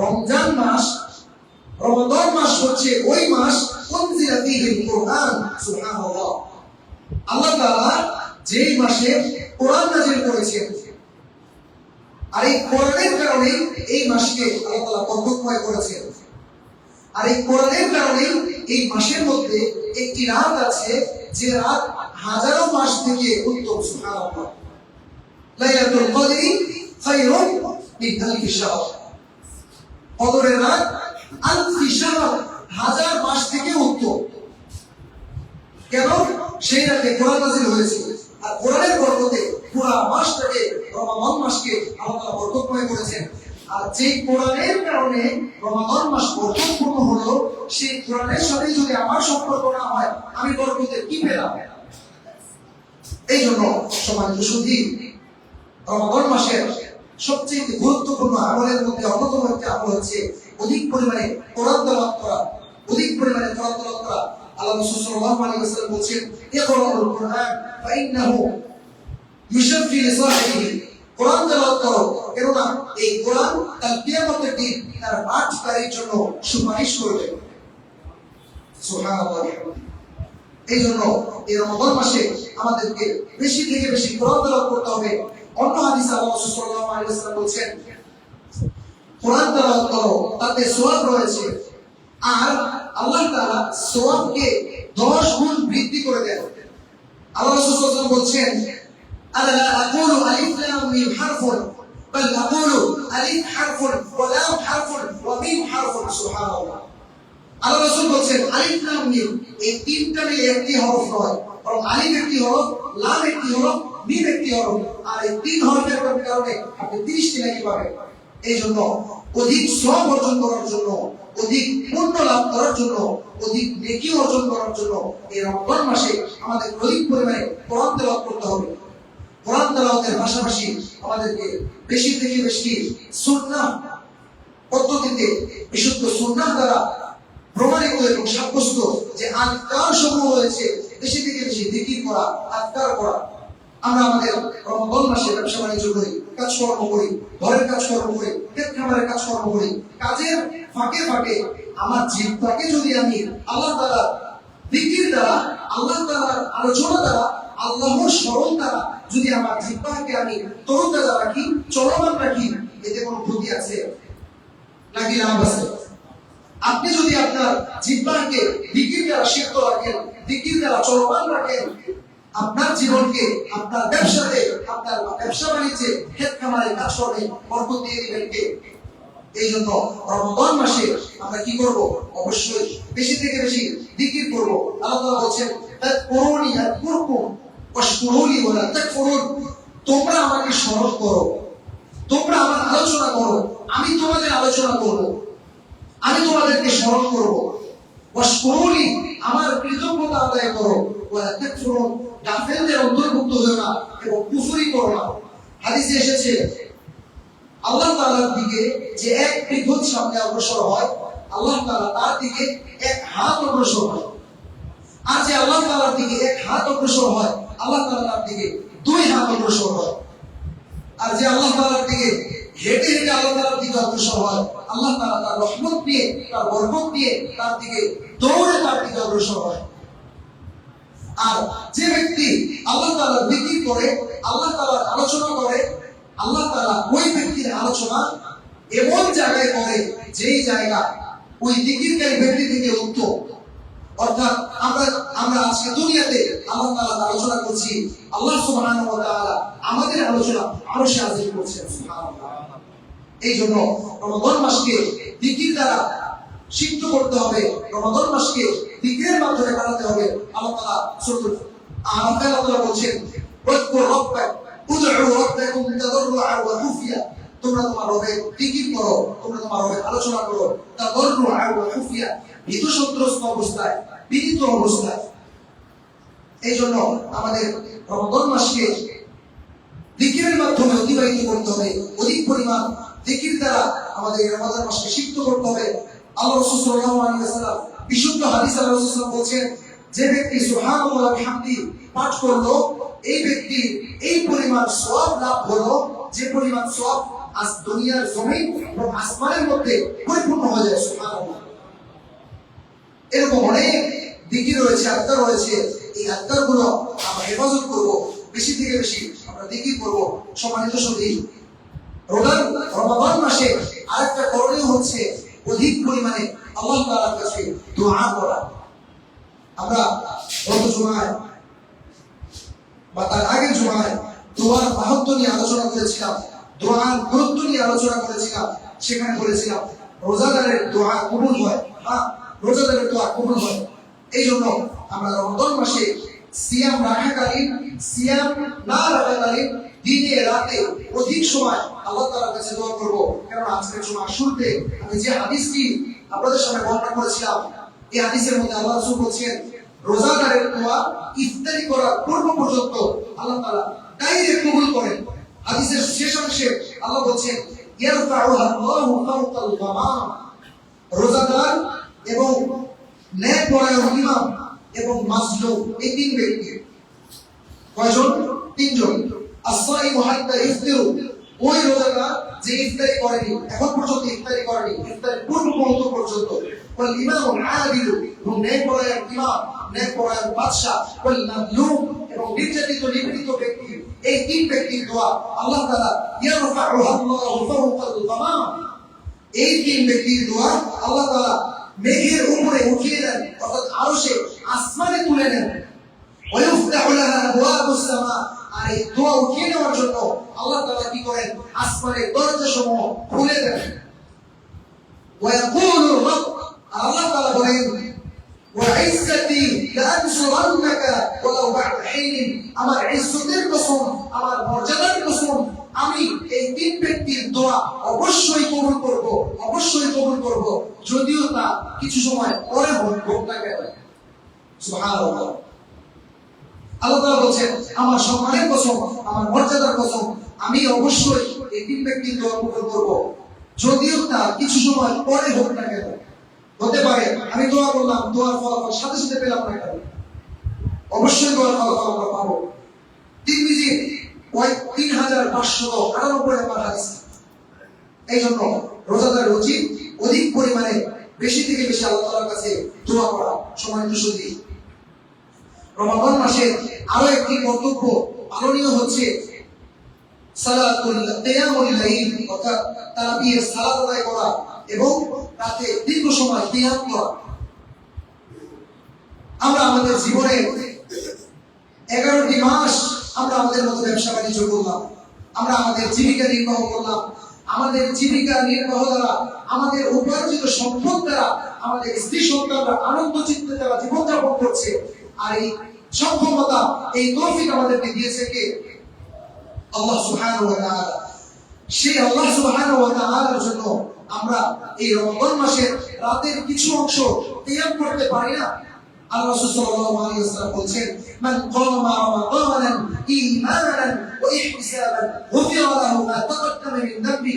রমজান মাস, রমাদান মাস হচ্ছে ওই মাস উনজিলা ফীহিল কুরআন। সুবহানাল্লাহ। আল্লাহ তাআলা যেই মাসে কোরআন নাযিল করেছেন আর এই কোরআনের কারণে এই মাসকে আল্লাহ তাআলা বরকতময় করেছেন। আর এই কোরআনের কারণে এই মাসের মধ্যে একটি রাত আছে যে রাত হাজারো মাস থেকে উত্তম। সুবহানাল্লাহ। লাইলাতুল কদরি খায়রুম মিন আলফি শাহর। কদরের রাত আলফি শাহর, হাজার মাস থেকে উত্তম। কেন? সেই রাতে কোরআন নাযিল হয়েছে। আর কোরআনের বরকতে পুরো মাসটাকে, রমাদান মাসকে আল্লাহ তাআলা বরকতময় করেছেন। আর যে কোরআনের কারণে রমাদান মাস বরকতপূর্ণ হলো, সেই কোরআনের সাথে যদি আমার সম্পর্ক না হয়, আমি বরকতের কি পেলাম? এই জন্য সম্মানিত সুধী, রমাদান মাসের সবচেয়ে গুরুত্বপূর্ণ আমলের মধ্যে অন্যতম একটি আমল হচ্ছে অধিক পরিমাণে কোরআন তেলাওয়াত করা। অধিক পরিমাণে কোরআন তেলাওয়াত করা। আল্লাহ রাসূল সাল্লাল্লাহু আলাইহি ওয়াসাল্লাম বলেছেন, ইকরাউল কুরআন ফাইন্নাহু ইউশাফি লিসাহিবিহি। কোরআন তেলাওয়াত করো, কেননা এই কোরআন কাল কিয়ামতের দিন তার পাঠকারীর জন্য সুপারিশ করবে। সুবহানাল্লাহ। এই জন্য এই রমাদান মাসে আমাদেরকে বেশি থেকে বেশি কোরআন তেলাওয়াত করতে হবে। অন্য হাদিসে আল্লাহ রাসূল সাল্লাল্লাহু আলাইহি ওয়াসাল্লাম বলেছেন, কোরআন তেলাওয়াত করো, তাতে সওয়াব রয়েছে। আর আল্লাহ তাআলা সওয়াবকে 10 গুণ বৃদ্ধি করে দেন। আল্লাহ রাসূল সাল্লাল্লাহু আলাইহি ওয়াসাল্লাম বলেছেন, আলা আকুলু আলিফ লাম মিম হারফুন বাল আকুলু আলিফ হারফুন ওয়া লাম হারফুন ওয়া মিম হারফুন। সুবহানাল্লাহ। আল্লাহ রাসূল বলেছেন, আলিফ লাম মিম, এই তিনটা মিলে একটি হরফ নয়, বরং আলিফ একটি হরফ, লাম একটি হরফ, মিম একটি হরফ। আর এই তিন হরফের কারণে আপনি 30টি নেকি পাবেন। এই জন্য অধিক সওয়াব অর্জন করার জন্য, অধিক পুণ্য লাভ করার জন্য, অধিক নেকি অর্জন করার জন্য এই রমজান মাসে আমাদের অধিক পরিমাণে কোরআন তেলাওয়াত করতে হবে। কোরআন তেলাওয়াতের পাশাপাশি আমাদেরকে বেশি থেকে বেশি সুন্নাহ পদ্ধতিতে, বিশুদ্ধ সুন্নাহ দ্বারা প্রমাণিত এবং সাব্যস্ত যে আযকার সমূহ রয়েছে, বেশি থেকে বেশি জিকির করা, আযকার করা। আমরা আমাদের রমজান মাসে ব্যবসা বাণিজ্য করি, কাজকর্ম করি, ঘরের কাজকর্ম করি, ক্ষেত খামারের কাজকর্ম করি। কাজের ফাঁকে ফাঁকে আমার জিহ্বাকে যদি আমি আল্লাহ তাআলার জিকির দ্বারা, আল্লাহ তাআলার আলোচনা দ্বারা, আল্লাহর স্মরণ দ্বারা যদি আমার জিহ্বাকে আমি তরুতাজা রাখি, চলমান রাখি, এতে কোনো ক্ষতি আছে নাকি লাভ আছে? আপনি যদি আপনার জিহ্বাকে জিকির দ্বারা সিক্ত রাখেন, জিকির দ্বারা চলমান রাখেন, আপনার জীবনকে, আপনার ব্যবসাতে, আপনার ব্যবসা বাণিজ্যে, ক্ষেত খামারে, কাজকর্মে বরকত দিয়ে দিবেন কে? এই জন্য রমজান মাসে আমরা কি করব? অবশ্যই বেশি থেকে বেশি জিকির করব। আল্লাহ তাআলা বলেন, তাকুরুনি আযকুরকুম ওয়াশকুরুনি ওয়ালা তাকফুরুন। তোমরা আমাকে স্মরণ করো, তোমরা আমার আলোচনা করো, আমি তোমাদের আলোচনা করব, আমি তোমাদেরকে স্মরণ করব। ওয়াশকুরুনি, আমার কৃতজ্ঞতা আদায় করো। ওয়ালা তাকফুরুন, গাফেলদের অন্তর্ভুক্ত হও না এবং কুফরি করো না। হাদিসে এসেছে, আল্লাহ তাআলার দিকে যে এক বিঘত সামনে অগ্রসর হয়, আল্লাহ তাআলা তার দিকে এক হাত অগ্রসর হয়। আর যে আল্লাহ তাআলার দিকে এক হাত অগ্রসর হয়, আল্লাহ তাআলা তার দিকে 2 হাত অগ্রসর হয়। আর যে আল্লাহ তাআলার দিকে হেঁটে হেঁটে আল্লাহ তাআলার দিকে অগ্রসর হয়, আল্লাহ তাআলা তার রহমত নিয়ে, তার বরকত নিয়ে তার দিকে দৌড়ে তার দিকে অগ্রসর হয়। আর যে ব্যক্তি আল্লাহ তাআলার জিকির করে, আল্লাহ তাআলার আলোচনা করে, আল্লাহ তাআলা ওই ব্যক্তির আলোচনা এমন জায়গায় করে যেই জায়গা ওই জিকিরকারী ব্যক্তি থেকে উত্তম। অর্থাৎ আমরা আজকে দুনিয়াতে আল্লাহ তাআলার আলোচনা করছি, আল্লাহ সুবহানাহু ওয়া তাআলা আমাদের আলোচনা আরশে আজিম করছেন। সুবহানাল্লাহ। এই জন্য রমাদান মাসকে জিকির দ্বারা সিদ্ধ করতে হবে, রমাদান মাসকে জিকিরের মাধ্যমে কাটাতে হবে। আল্লাহ তাআলা সূরা আরাফে আল্লাহ তাআলা বলেন, ওয়াজকুর রাব্বাক উদউ রাব্বাকুম তাদাররুআ ওয়া খুফিয়া। তোমরা তোমার রবের জিকির করো, তোমরা তোমার রবের আলোচনা করো, তাদাররুআ ওয়া খুফিয়া, ভীত সন্ত্রস্ত অবস্থায়, বিনীত অবস্থায়। এই জন্য আমাদের রমাদান মাসকে জিকিরের মাধ্যমে অতিবাহিত করতে হবে। অধিক পরিমাণ জিকির দ্বারা আমাদের রমাদান মাসকে সিদ্ধ করতে হবে। আল্লাহ রাসূল সাল্লাল্লাহু আলাইহি ওয়াসাল্লাম বিশুদ্ধ হাদিসে আল্লাহ রাসূল সাল্লাল্লাহু আলাইহি ওয়াসাল্লাম বলেন, যে ব্যক্তি সুবহানাল্লাহি ওয়া বিহামদি পাঠ করলো, এই ব্যক্তি এই পরিমাণ সওয়াব লাভ হলো যে পরিমাণ সওয়াব আজ দুনিয়ার জমিন এবং আসমানের মধ্যে পরিপূর্ণ হয়ে যায়। সুবহানাল্লাহ। এরকম অনেক জিকির রয়েছে, আযকার রয়েছে। এই আযকারগুলো আমরা হেফাজত করব, বেশি থেকে বেশি আমরা জিকির করব। সম্মানিত সুধী, রমাদান মাসে আরেকটা করণীয় হচ্ছে অধিক পরিমাণে আল্লাহ তাআলার কাছে দোয়া করা। আমরা গত জুমায় বা তার আগের জুমায় দোয়ার মাহাত্ম্য নিয়ে আলোচনা করেছিলাম, দোয়ার গুরুত্ব নিয়ে আলোচনা করেছিলাম। সেখানে বলেছিলাম রোজাদারের দোয়া কবুল হয়, রোজাদারের দোয়া কবুল হয়। এই জন্য আমরা রমজান মাসে সিয়াম রাখাকালীন, সিয়াম না রাখাকালীন দিনে রাতে অধিক সময় আল্লাহ তাআলার কাছে দোয়া করব। কারণ আজকের জুমার শুরুতে আমি যে হাদিসটি আপনাদের সামনে বর্ণনা করেছিলাম, এই হাদিসের মধ্যে আল্লাহ রাসূল বলেছেন রোজাদারের দোয়া ইফতারি করার পূর্ব পর্যন্ত আল্লাহ তাআলা ডাইরেক্ট কবুল করেন। হাদিসের শেষ অংশে আল্লাহ বলেছেন ইয়ারফাউহা আল্লাহু ফাওকাল গামাম। রোজাদার এবং ন্যায়পরায়ণ ইমাম এবং মাজলুম, এই তিন ব্যক্তি, কয়জন? তিনজন। as-সাইমু হাত্তা ইফতিরু, ওই রোজাদার যে ইফতারি করেনি, এখন পর্যন্ত ইফতারি করেনি, ইফতারি পূর্ব মুহূর্ত পর্যন্ত। ওয়াল ইমামুল আদিলু, এবং ন্যায়পরায়ণ ইমাম, ন্যায়পরায়ণ বাদশা। ওয়াল মাজলুম, এবং নির্যাতিত নিপীড়িত ব্যক্তি। এই তিন ব্যক্তির দোয়া আল্লাহ তাআলা ইয়ারফাউহা আল্লাহু ফাওকাল গামাম, এই তিন ব্যক্তির দোয়া আল্লাহ তাআলা মেঘের উপরে উঠিয়ে দেন, অর্থাৎ আরশে আসমানে তুলে নেন। ওয়ায়ুফতাহু লাহা আবওয়াবুস সামা, আর এই দোয়া উঠিয়ে নেওয়ার জন্য আল্লাহ তাআলা কি করেন? আসমানের দরজাসমূহ খুলে দেন। ওয়ায়াকুলু রাব, আল্লাহ তাআলা বলেন ওয়াইজ্জাতি লানসুরান্নাকা ওয়ালাউ বা'দা হিন, আমার ইজ্জতের কসম, আমার মর্যাদার কসম, আমি এই তিন ব্যক্তির দোয়া অবশ্যই কবুল করব, অবশ্যই কবুল করব, যদিও তা কিছু সময় পরে হোক না কেন। সুবহানাল্লাহ। আল্লাহ তাআলা বলেন আমার সম্মানের কসম, আমার মর্যাদার কসম, আমি অবশ্যই এই তিন ব্যক্তির দোয়া কবুল করব, যদিও তা কিছু সময় পরে হোক না কেন। হতে পারে আমি দোয়া করলাম, দোয়ার ফলাফল সাথে সাথে পেলাম না কেন, অবশ্যই দোয়ার ফলাফল আমরা পাবো। তিরমিজি 3598 নম্বর হাদিস। এই জন্য রোজাদার উচিত অধিক পরিমাণে বেশি থেকে বেশি আল্লাহ তাআলার কাছে দোয়া করা। সম্মানিত সুধী, রমাদান মাসে আরো একটি কর্তব্য পালনীয় হচ্ছে সালাতুল কিয়ামুল লাইল, অর্থাৎ তারাবির সালাত আদায় করা এবং রাতে দীর্ঘ সময় কিয়াম করা। আমরা আমাদের জীবনে 11টি মাস আমরা আমাদের মতো ব্যবসা বাণিজ্য করলাম, আমরা আমাদের জীবিকা নির্বাহ করলাম, আমাদের জীবিকা নির্বাহ দ্বারা, আমাদের উপার্জিত সম্পদ দ্বারা আমাদের স্ত্রী সন্তানরা আনন্দ চিত্তে তারা জীবনযাপন করছে। আর এই সক্ষমতা, এই তৌফিক আমাদেরকে দিয়েছে কে? আল্লাহ সুবহানাহু ওয়া তাআলা। সেই আল্লাহ সুবহানাহু ওয়া তাআলার জন্য আমরা এই রমজান মাসের রাতের কিছু অংশ কিয়াম করতে পারি না? আল্লাহ রাসূল সাল্লাল্লাহু আলাইহি ওয়াসাল্লাম বলেন মান কামা রমাদানান ঈমানান ওয়া ইহতিসাবান গুফিরা লাহু মা তাকাদ্দামা মিন যামবি।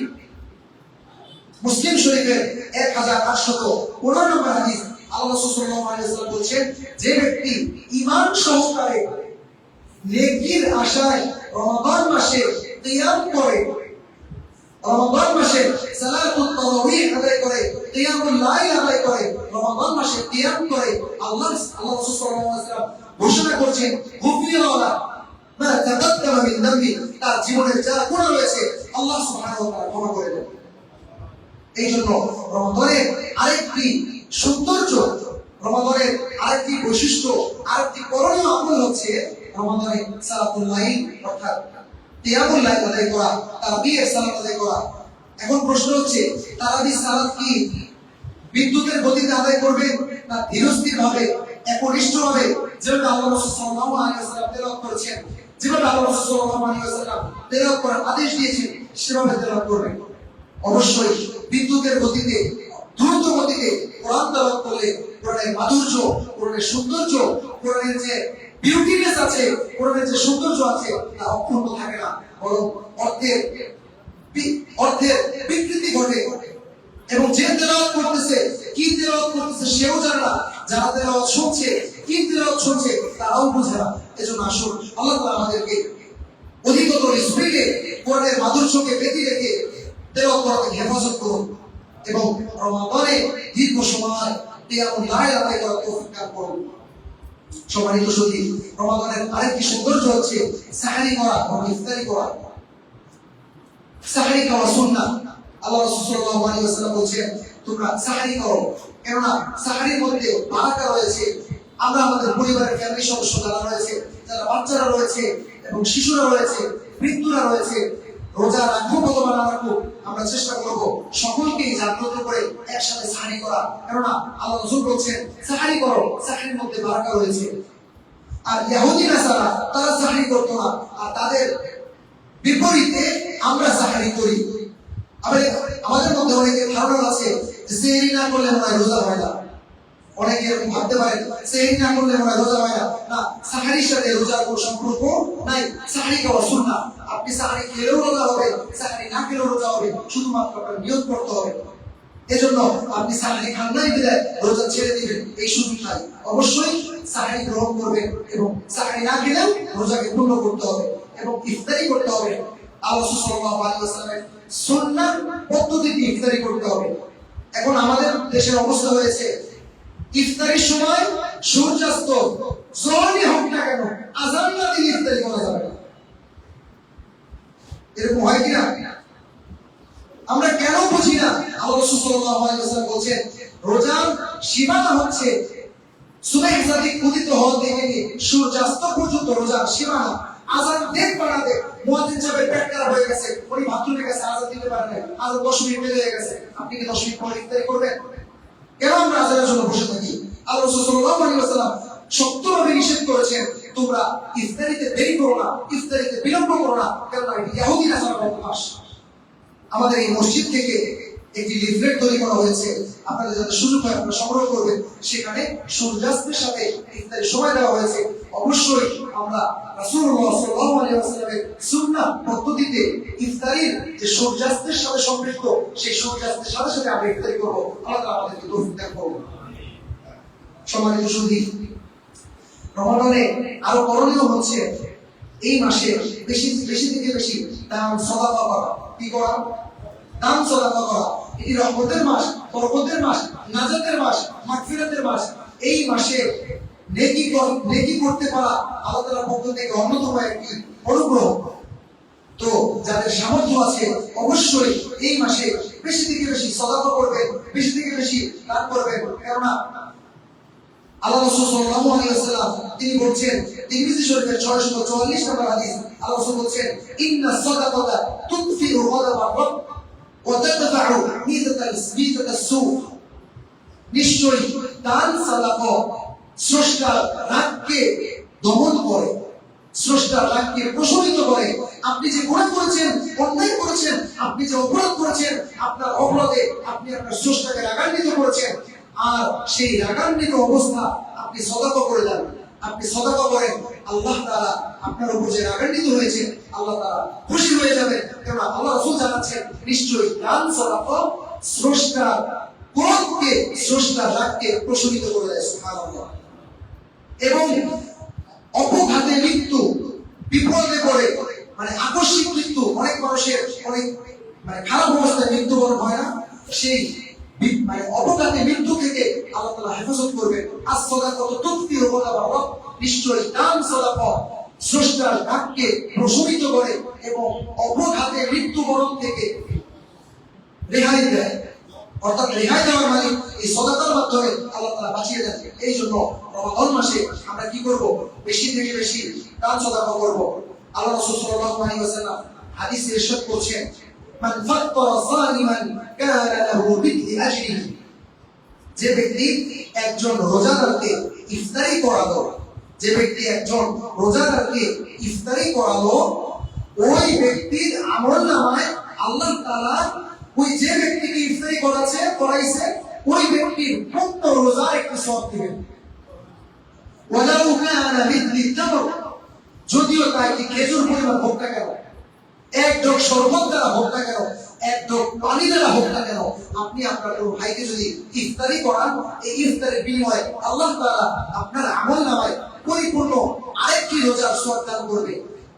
মুসলিম শরীফের 1815 নম্বর হাদিস। আল্লাহ রাসূল সাল্লাল্লাহু আলাইহি ওয়াসাল্লাম বলেন যে ব্যক্তি ঈমান সহকারে নেকির আশায় রমাদান মাসে কিয়াম করে, রমাদান মাসে সালাতুত তারাবিহ আদায় করে, কিয়ামুল লাইল আদায় করে, রমাদান মাসে কিয়াম করে, আল্লাহ রাসূল সাল্লাল্লাহু আলাইহি ওয়াসাল্লাম ঘোষণা করেছেন গুফিরা লাহু মা তাকাদ্দামা মিন যামবি, তার জীবনের যা গুনাহ রয়েছে আল্লাহ সুবহানাহু ওয়া তাআলা ক্ষমা করে দেন। এই জন্য রমাদানের আরেকটি সৌন্দর্য, রমাদানের আরেকটি বৈশিষ্ট্য, আরেকটি করণীয় আমল হচ্ছে রমাদানে সালাতুল লাইল, অর্থাৎ কিয়ামুল লাইল আদায় করা, তারাবির সালাত আদায় করা। এখন প্রশ্ন হচ্ছে তারাবির সালাত কি বিদ্যুতের গতিতে আদায় করবেন না ধীরস্থির ভাবে, একনিষ্ঠভাবে, যেভাবে আল্লাহ রাসূল সাল্লাল্লাহু আলাইহি ওয়াসাল্লাম তেলাওয়াত করেছেন, যেভাবে আল্লাহ রাসূল সাল্লাল্লাহু আলাইহি ওয়াসাল্লাম তেলাওয়াত করার আদেশ দিয়েছেন সেভাবে তেলাওয়াত করবেন? অবশ্যই বিদ্যুতের গতিতে, দ্রুত গতিতে কোরআন তেলাওয়াত করলে কোরআনের মাধুর্য, কোরআনের সৌন্দর্য, কোরআনের যে বিউটিনেস আছে, কোরআনের যে সৌন্দর্য আছে তা অক্ষুণ্ণ থাকে না, বরং অর্থের বিকৃতি ঘটে। এবং যে তেলাওয়াত করতেছে, কি তেলাওয়াত করতেছে সেও জানে না, যারা তেলাওয়াত শুনছে, কি তেলাওয়াত শুনছে তারাও বুঝে না। এজন্য আসুন আল্লাহ তাআলা আমাদেরকে অধিকতর স্পিডে কোরআনের মাধুর্যকে বেঁধে রেখে তেলাওয়াত করাকে হেফাজত করুন এবং রমাদানে দীর্ঘ সময় কিয়ামুল লাইল আদায় করার তৌফিক দান করুন। সম্মানিত সুধী, রমাদানের আরেকটি সৌন্দর্য হচ্ছে সাহরি করা এবং ইফতারি করা। সাহরি খাওয়া সুন্নাহ। আল্লাহ রাসূল সাল্লাল্লাহু আলাইহি ওয়াসাল্লাম বলেছেন তোমরা সাহরি করো, কেননা সাহরির মধ্যে বারাকা রয়েছে। আমরা আমাদের পরিবারের ফ্যামিলি সদস্য যারা রয়েছে, যারা বাচ্চারা রয়েছে এবং শিশুরা রয়েছে, বৃদ্ধরা রয়েছে, রোজা রাখবো অথবা না রাখবো, আমরা চেষ্টা করবো সকলকেই জাগ্রত করে একসাথে সাহরি করা, কেননা আল্লাহ রাসূল বলছেন সাহরি করো, সাহরির মধ্যে বারাকা রয়েছে। আর ইহুদি নাসারা তারা সাহরি করতো না, আর তাদের বিপরীতে আমরা সাহরি করি। আমাদের মধ্যে অনেকের ধারণা আছে যে সেহরি না করলে মনে হয় রোজা হয় না। অনেকে এরকম ভাবতে পারে সেহরি না করলে মনে হয় রোজা হয় না। না, সাহরির সাথে রোজার কোনো সম্পর্ক নাই। সাহরি খাওয়া সুন্নাহ। আপনি সাহরি খেলেও রোজা হবে, সাহরি না খেলেও রোজা হবে, শুধুমাত্র আপনার নিয়ত করতে হবে। এজন্য আপনি সাহরি খান নাই বিদায় রোজা ছেড়ে দিবেন এই সুযোগ নাই। অবশ্যই সাহরি গ্রহণ করবেন এবং সাহরি না খেলেও রোজাকে পূর্ণ করতে হবে এবং ইফতারি করতে হবে। আল্লাহ সাল্লাল্লাহু আলাইহি ওয়াসাল্লামের সুন্নাহ পদ্ধতিতে ইফতারি করতে হবে। এখন আমাদের দেশের অবস্থা হয়েছে ইফতারির সময় সূর্যাস্ত যখনই হোক না কেন আযান না দিয়ে ইফতারি করা যাবে না। এরকম হয় কিনা আমরা কেন বুঝি না? আল্লাহ রাসূল সাল্লাল্লাহু আলাইহি ওয়াসাল্লাম বলেন রোজার সীমানা হচ্ছে সুবহ সাদিক উদিত হওয়া থেকে সূর্যাস্ত পর্যন্ত রোজার সীমানা। আযান দেখ বাড়াতে মুয়াজ্জিন সাহেব পেট খারাপ হয়ে গেছে, উনি বাথরুমে গেছে, আযান দিতে পারে না, আযান 10 মিনিট দেরি হয়ে গেছে, আপনি কি 10 মিনিট পরে ইফতারি করবেন? কেন আমরা আযানের জন্য বসে থাকি? আল্লাহ রাসূল সাল্লাল্লাহু আলাইহি ওয়াসাল্লাম শক্তভাবে নিষেধ করেছেন তোমরা ইফতারিতে দেরি করো না, ইফতারিতে বিলম্ব করো না, কেননা এটি ইহুদি নাসারার অভ্যাস। আমাদের এই মসজিদ থেকে একটি লিফলেট তৈরি করা হয়েছে, আপনাদের যাতে সুযোগ হয় আপনারা সংগ্রহ করবেন। সেখানে সূর্যাস্তের সাথে ইফতারের সময় দেওয়া হয়েছে। অবশ্যই আমরা রাসূলুল্লাহ সাল্লাল্লাহু আলাইহি ওয়াসাল্লামের সুন্নাহ পদ্ধতিতে ইফতারির যে সূর্যাস্তের সাথে সম্পৃক্ত, সেই সূর্যাস্তের সাথে সাথে আমরা ইফতারি করব। আল্লাহ তাআলা আমাদেরকে তৌফিক দান করুন। সম্মানিত সুধী, রমাদানে আরো করণীয় হচ্ছে এই মাসে বেশি থেকে বেশি দান সাদাকা করা। কি করা? দান সাদাকা করা। এটি রহমতের মাস, বরকতের মাস, নাজাতের মাস, মাগফিরাতের মাস। এই মাসে নেকি করতে পারা আল্লাহ তাআলার পক্ষ থেকে অন্যতম একটি অনুগ্রহ। তো যাদের সামর্থ্য আছে অবশ্যই এই মাসে বেশি থেকে বেশি সাদাকা করবেন, বেশি থেকে বেশি দান করবেন, কেননা আল্লাহ রাসূল সাল্লাল্লাহু আলাইহি ওয়াসাল্লাম তিনি বলেন তিরমিজি শরীফের 644 নম্বর হাদিস, আল্লাহ রাসূল বলেন ইন্না সাদাকাতা তুতফিউ গাদাবার রাbb ওয়া তাদফাউ মিযাতাস সু। নিশ্চয়ই দান সাদাকা স্রষ্টার রাগকে দমন করে, স্রষ্টার রাগকে প্রশমিত করে। আপনি যে গুনাহ করেছেন, অন্যায় করেছেন, আপনি যে অপরাধ করেছেন, আপনার অপরাধে আপনি আপনার স্রষ্টাকে রাগান্বিত করেছেন, আর সেই রাগান্বিত অবস্থা আপনি সাদাকা করে দেন, আপনি সাদাকা করেন, আল্লাহ তাআলা আপনার উপর যে রাগান্বিত হয়েছে আল্লাহ তাআলা খুশি হয়ে যাবেন। কারণ আল্লাহ রাসূল জানাচ্ছেন নিশ্চয়ই দান সাদাকা স্রষ্টার ক্রোধকে, স্রষ্টার রাগকে প্রশমিত করে দেয়। সুবহানাল্লাহ। এবং অপঘাতে মৃত্যু, বিপদে পড়ে আকস্মিক মৃত্যু, অনেক মানুষের অনেক খারাপ অবস্থায় মৃত্যুবরণ হয় না, সেই অপঘাতে মৃত্যু থেকে আল্লাহ তাআলা হেফাজত করবেন। as-সাদাকাতু তুতফিউ গাদাবার রাbb। নিশ্চয়ই দান সাদাকা স্রষ্টার রাগকে প্রশমিত করে এবং অপঘাতে মৃত্যুবরণ থেকে রেহাই দেয়। অর্থাৎ রেহাই দেওয়ার মানে এই সাদাকার মাধ্যমে আল্লাহ তাআলা বাঁচিয়ে দেন। এই জন্য রমাদান মাসে আমরা কি করব? বেশি থেকে বেশি দান সাদাকা করব। আল্লাহ রাসূল সাল্লাল্লাহু আলাইহি ওয়াসাল্লাম হাদিসে ইরশাদ করেছেন মান ফাত্তারা সালিমান কানা লাহু বিথলি আজরিহি। যে ব্যক্তি একজন রোজাদারকে ইফতারি করালো, যে ব্যক্তি একজন রোজাদারকে ইফতারি করালো, ওই ব্যক্তির আমলনামায় আল্লাহ তাআলা ওই যে ব্যক্তিকে ইফতারি করাইছে ওই ব্যক্তির পূর্ণ রোজার একটি সওয়াব দিবেন। ওয়ালাউ কানা বিথলি তামর, যদিও তা একটি খেজুর পরিমাণ হোক না কেন, এক ঢোক শরবত দ্বারা হোক না কেন, এক ঢোক পানি দ্বারা হোক না কেন, আপনি আপনার কোনো ভাইকে যদি ইফতারি করান, এই ইফতারের বিনিময়ে আল্লাহ তাআলা আপনার আমলনামায় পরিপূর্ণ আরেকটি রোজার সওয়াব দান করবে।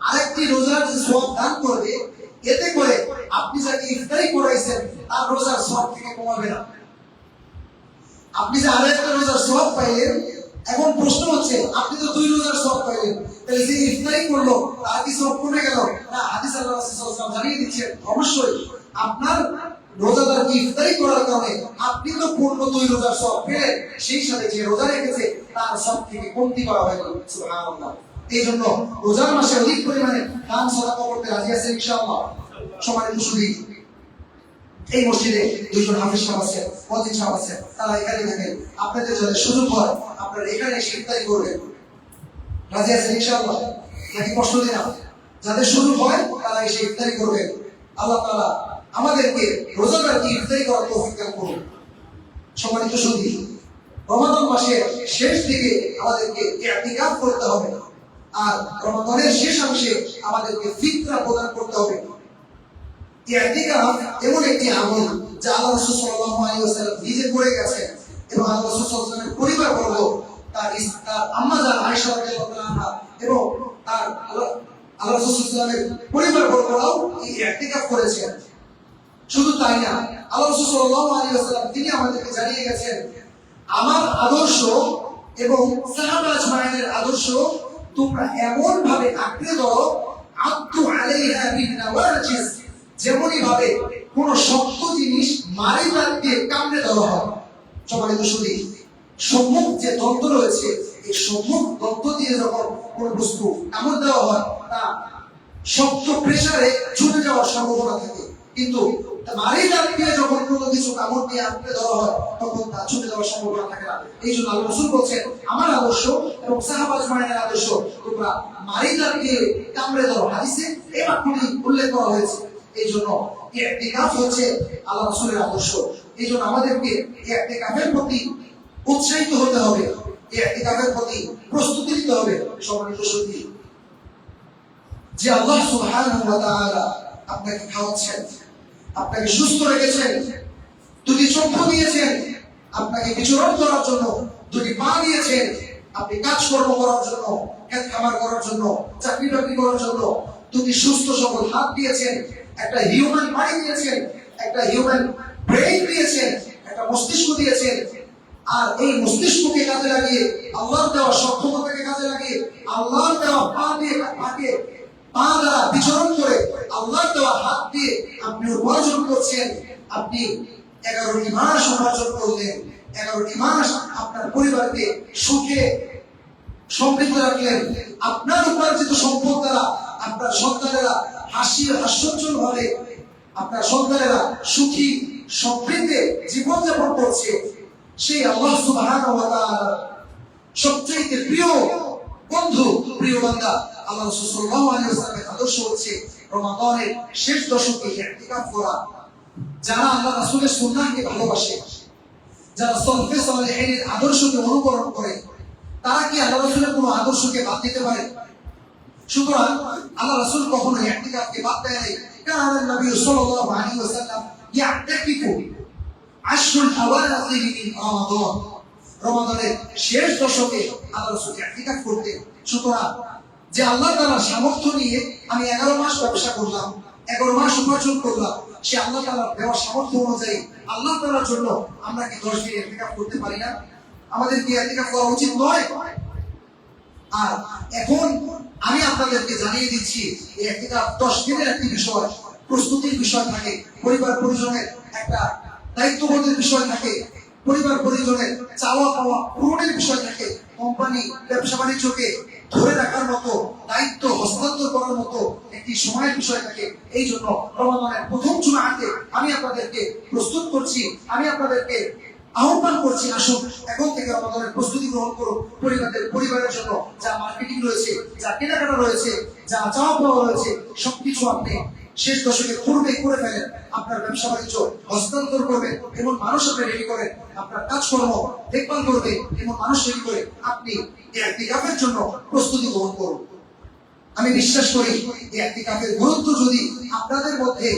আরেকটি রোজার যে সওয়াব দান করবে, এতে করে আপনি যাকে ইফতারি করাইছেন তার রোজার সওয়াব থেকে কমাবে না। আপনি যে আরেকটা রোজার সওয়াব পাইলেন, এখন প্রশ্ন হচ্ছে, আপনি তো 2 রোজার সওয়াব পাইলেন, তাহলে যে ইফতারি করলো তার কি সওয়াব কমে গেল? না, হাদিস আল্লাহ রাসূল সাল্লাল্লাহু আলাইহি ওয়াসাল্লাম জানিয়ে দিচ্ছেন অবশ্যই আপনার রোজাদার কি ইফতারি করার কারণে আপনি তো পূর্ণ 2 রোজার সওয়াব পেলেন, সেই সাথে যে রোজা রেখেছে তার সওয়াব থেকে কমতি করা হয় না। সুবহানাল্লাহ। এই জন্য রোজার মাসে অধিক পরিমাণে দান সাদাকা করতে রাজি আছেন ইনশাআল্লাহ? সম্মানিত সুধী, এই মসজিদে 2জন হাফেজ সাহেব আছেন, মুয়াজ্জিন সাহেব আছেন, তারা এখানে থাকেন। আপনাদের যদি সুযোগ হয় আপনারা এখানে এসে ইফতারি করবেন, রাজি আছেন ইনশাআল্লাহ? নাকি কষ্ট দিন? যাদের সুযোগ হয় তারা এসে ইফতারি করবেন। আল্লাহ তাআলা আমাদেরকে রোজাদারকে ইফতারি করার তৌফিক দান করুন। সম্মানিত সুধী, রমাদান মাসের শেষ দিকে আমাদেরকে ইতিকাফ করতে হবে, আর রমাদানের শেষ অংশে আমাদেরকে ফিতরা প্রদান করতে হবে। ইতিকাফ এমন একটি আমল যা আল্লাহ রাসূল সাল্লাল্লাহু আলাইহি ওয়াসাল্লাম নিজে করে গেছেন এবং আল্লাহ রাসূল সাল্লাল্লাহু আলাইহি ওয়াসাল্লামের পরিবারবর্গ, তার আম্মা জান আয়েশা রাদিয়াল্লাহু আনহা এবং তার আল্লাহ রাসূল সাল্লাল্লাহু আলাইহি ওয়াসাল্লামের পরিবারবর্গরাও এই ইতিকাফ করেছেন। শুধু তাই না, আল্লাহ রাসূল সাল্লাল্লাহু আলাইহি ওয়াসাল্লাম তিনি আমাদেরকে জানিয়ে গেছেন, আমার আদর্শ এবং সাহাবা আজমাইনের আদর্শ তোমরা এমন ভাবে আঁকড়ে ধরো, আদু আলাইহা বিন নাওয়াজিস, যেমনই ভাবে কোন শক্ত জিনিস মারি দিয়ে কামড়ে ধরা হয়। সম্মানিত সুধী, সম্মুখ যে দন্ত রয়েছে, এই সম্মুখ দন্ত দিয়ে যখন কোন বস্তু কামড় দেওয়া হয় তা শক্ত প্রেসারে ছুটে যাওয়ার সম্ভাবনা থাকে, কিন্তু মারি দিয়ে যখন কোনো কিছু কামড় দিয়ে আঁকড়ে ধরা হয় তখন তা ছুটে যাওয়ার সম্ভাবনা থাকে না। এই জন্য আল্লাহ রাসূল বলছেন, আমার আদর্শ এবং সাহাবা আজমাইনের আদর্শ তোমরা মারি দিয়ে কামড়ে ধরো। হাদিসে এই বাক্যটি উল্লেখ করা হয়েছে। এই জন্য ইতিকাফ হচ্ছে আল্লাহ রাসূলের আদর্শ। এই জন্য আমাদেরকে ইতিকাফের প্রতি উৎসাহিত হতে হবে, ইতিকাফের প্রতি প্রস্তুতি নিতে হবে। সম্মানিত সুধী, যে আল্লাহ সুবহানাহু ওয়া তাআলা আপনাকে খাওয়াচ্ছেন, আপনাকে সুস্থ রেখেছেন, 2টি চক্ষু দিয়েছেন, আপনাকে বিচরণ করার জন্য 2টি পা দিয়েছেন, আপনি কাজকর্ম করার জন্য, ক্ষেত খামার করার জন্য, চাকরি বাকরি করার জন্য 2টি সুস্থ সবল হাত দিয়েছেন, একটা হিউম্যান বডি দিয়েছেন, একটা হিউম্যান ব্রেইন দিয়েছেন, একটা মস্তিষ্ক দিয়েছেন। আর এই মস্তিষ্ককে কাজে লাগিয়ে, আল্লাহর দেওয়া সক্ষমতাকে কাজে লাগিয়ে, আল্লাহর দেওয়া পা দিয়ে পা দ্বারা বিচরণ করে, আল্লাহর দেওয়া হাত দিয়ে আপনি উপার্জন করছেন। আপনি 11টি মাস উপার্জন করলেন, 11টি মাস আপনার পরিবারকে সুখে সমৃদ্ধ রাখলেন। আপনার উপার্জিত সম্পদ দ্বারা আপনার সন্তানেরা হাস্যোজ্জ্বল ভাবে, আপনার সন্তানেরা সুখী সমৃদ্ধে জীবনযাপন করছে। সেই আল্লাহ সুবহানাহু ওয়া তাআলা সবচেয়ে প্রিয় বন্ধু, প্রিয় বান্দা আল্লাহ রাসূল সাল্লাল্লাহু আলাইহি ওয়াসাল্লামের আদর্শ হচ্ছে রমাদানের শেষ দশকে ইতিকাফ করা। যারা আল্লাহ রাসূলের সুন্নাহকে ভালোবাসে, যারা সলফে সালেহিনের আদর্শকে অনুকরণ করে, তারা কি আল্লাহ রাসূলের কোনো আদর্শকে বাদ দিতে পারে? সুতরাং আল্লাহ রাসূল কখনো ইতিকাফকে বাদ দেয় নাই। কারণ নবী সাল্লাল্লাহু আলাইহি ওয়াসাল্লাম ইয়াতিকু আশরুল আওয়াখির মিন রমাদান, রমাদানের শেষ দশকে আল্লাহ রাসূল ইতিকাফ করতেন। সুতরাং যে আল্লাহ তাআলা সামর্থ্য নিয়ে আমি 11 মাস ব্যবসা করলাম, 11 মাস উপার্জন করলাম, সে আল্লাহ তাআলার দেওয়া সামর্থ্য অনুযায়ী আল্লাহ তাআলার জন্য আমরা কি 10 দিন ইতিকাফ করতে পারি না? আমাদের কি ইতিকাফ করা উচিত নয়? আর এখন আমি আপনাদেরকে জানিয়ে দিচ্ছি, এই ইতিকাফ 10 দিনের একটি বিষয়, প্রস্তুতির বিষয় থাকে, পরিবার পরিজনের একটা দায়িত্ববোধের বিষয় থাকে, পরিবার পরিজনের চাওয়া পাওয়া পূরণের বিষয় থাকে, কোম্পানি ব্যবসা বাণিজ্যকে ধরে রাখার মতো, দায়িত্ব হস্তান্তর করার মতো একটি সময়ের বিষয় থাকে। এই জন্য রমাদানের প্রথম জুমাতে আমি আপনাদেরকে প্রস্তুত করছি, আমি আপনাদেরকে আহ্বান করছি, আসুন এখন থেকে রমাদানের প্রস্তুতি গ্রহণ করুন। পরিবারের জন্য যা মার্কেটিং রয়েছে, যা কেনাকাটা রয়েছে, যা চাওয়া পাওয়া রয়েছে, সবকিছু আপনি শেষ দশকের পূর্বে করে ফেলেন। আপনার ব্যবসা বাণিজ্য হস্তান্তর করবেন এমন মানুষ আপনি রেডি করেন, আপনার কাজকর্ম দেখভাল করবে এমন মানুষ রেডি করে আপনি ইতিকাফের জন্য প্রস্তুতি গ্রহণ করুন। আমি বিশ্বাস করি ইতিকাফের গুরুত্ব যদি আপনাদের মধ্যে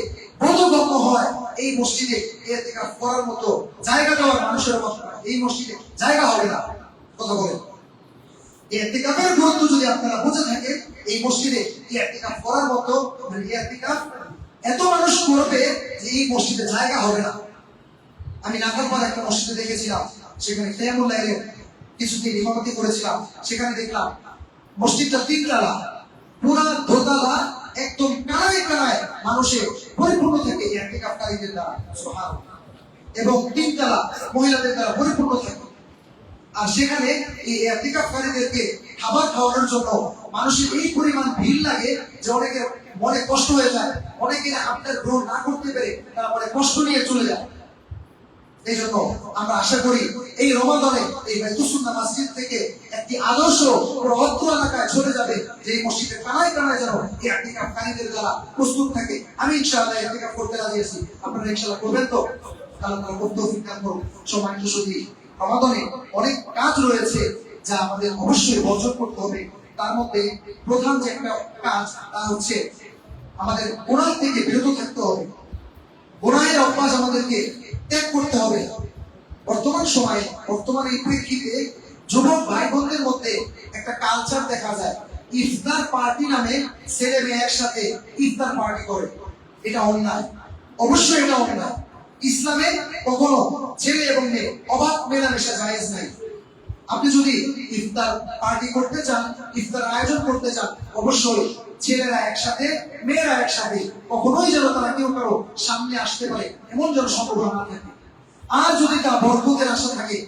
বোধগম্য হয়, এই মসজিদে ইতিকাফ করার মতো জায়গা দেওয়ার মানুষের মতো এই মসজিদে জায়গা হবে না। কথা বলেন, ইতিকাফের গুরুত্ব যদি আপনারা বুঝে থাকেন, এই মসজিদে ইতিকাফ করার মতো, মানে ইতিকাফ এত মানুষ করবে যে এই মসজিদে জায়গা হবে না। আমি নাকালপাড়া একটা মসজিদে দেখেছিলাম, সেখানে কিয়ামুল লাইলে কিছুদিন ইমামতি করেছিলাম, সেখানে দেখলাম মসজিদটা তিনতলা, পুরা দোতলা একদম কানায় কানায় মানুষে পরিপূর্ণ থাকে ইতিকাফকারীদের দ্বারা, সুবহানাল্লাহ। এবং তিনতলা মহিলাদের দ্বারা পরিপূর্ণ থাকে। আর সেখানে এই ইতিকাফকারীদেরকে খাবার খাওয়ানোর জন্য মানুষের এই পরিমাণ ভিড় লাগে যে অনেকের মনে কষ্ট হয়ে যায়, অনেকে আপনার গ্রহণ না করতে পেরে তারা মনে কষ্ট নিয়ে চলে যায়। এই জন্য আমরা আশা করি এই রমাদানে এই বাইতুস সুন্নাহ মসজিদ থেকে একটি আদর্শ অত্র এলাকায় চলে যাবে, যে এই মসজিদের কানায় কানায় যেন এই ইতিকাফকারীদের দ্বারা প্রস্তুত থাকে। আমি ইনশাআল্লাহ ইতিকাফ করতে রাজি আছি, আপনারা ইনশাআল্লাহ করবেন তো? আল্লাহ তাআলা তৌফিক দান করুন। সম্মানিত সুধী, রমাদানে অনেক কাজ রয়েছে যা আমাদের অবশ্যই বর্জন করতে হবে। তার মধ্যে প্রধান যে একটা কাজ তা হচ্ছে আমাদের গুনাহ থেকে বিরত থাকতে হবে। গুনাহের অভ্যাস আমাদেরকে ত্যাগ করতে হবে। বর্তমান সময়ে, বর্তমান এই প্রেক্ষিতে যুবক ভাই বোনদের মধ্যে একটা কালচার দেখা যায়, ইফতার পার্টি নামে ছেলে মেয়ে একসাথে ইফতার পার্টি করে। এটা অন্যায়, অবশ্যই এটা অন্যায়। ইসলামে কখনো ছেলে এবং মেয়ে অবাধ মেলামেশা জায়েজ নাই। আপনি যদি ইফতার পার্টি করতে চান, ইফতার আয়োজন করতে চান, অবশ্যই ছেলেরা একসাথে, মেয়েরা একসাথে, কখনোই যেন তারা কেউ কারো সামনে আসতে পারে এমন যেন সম্ভাবনা না থাকে। আর যদি তা বরকতের আশা থাকে,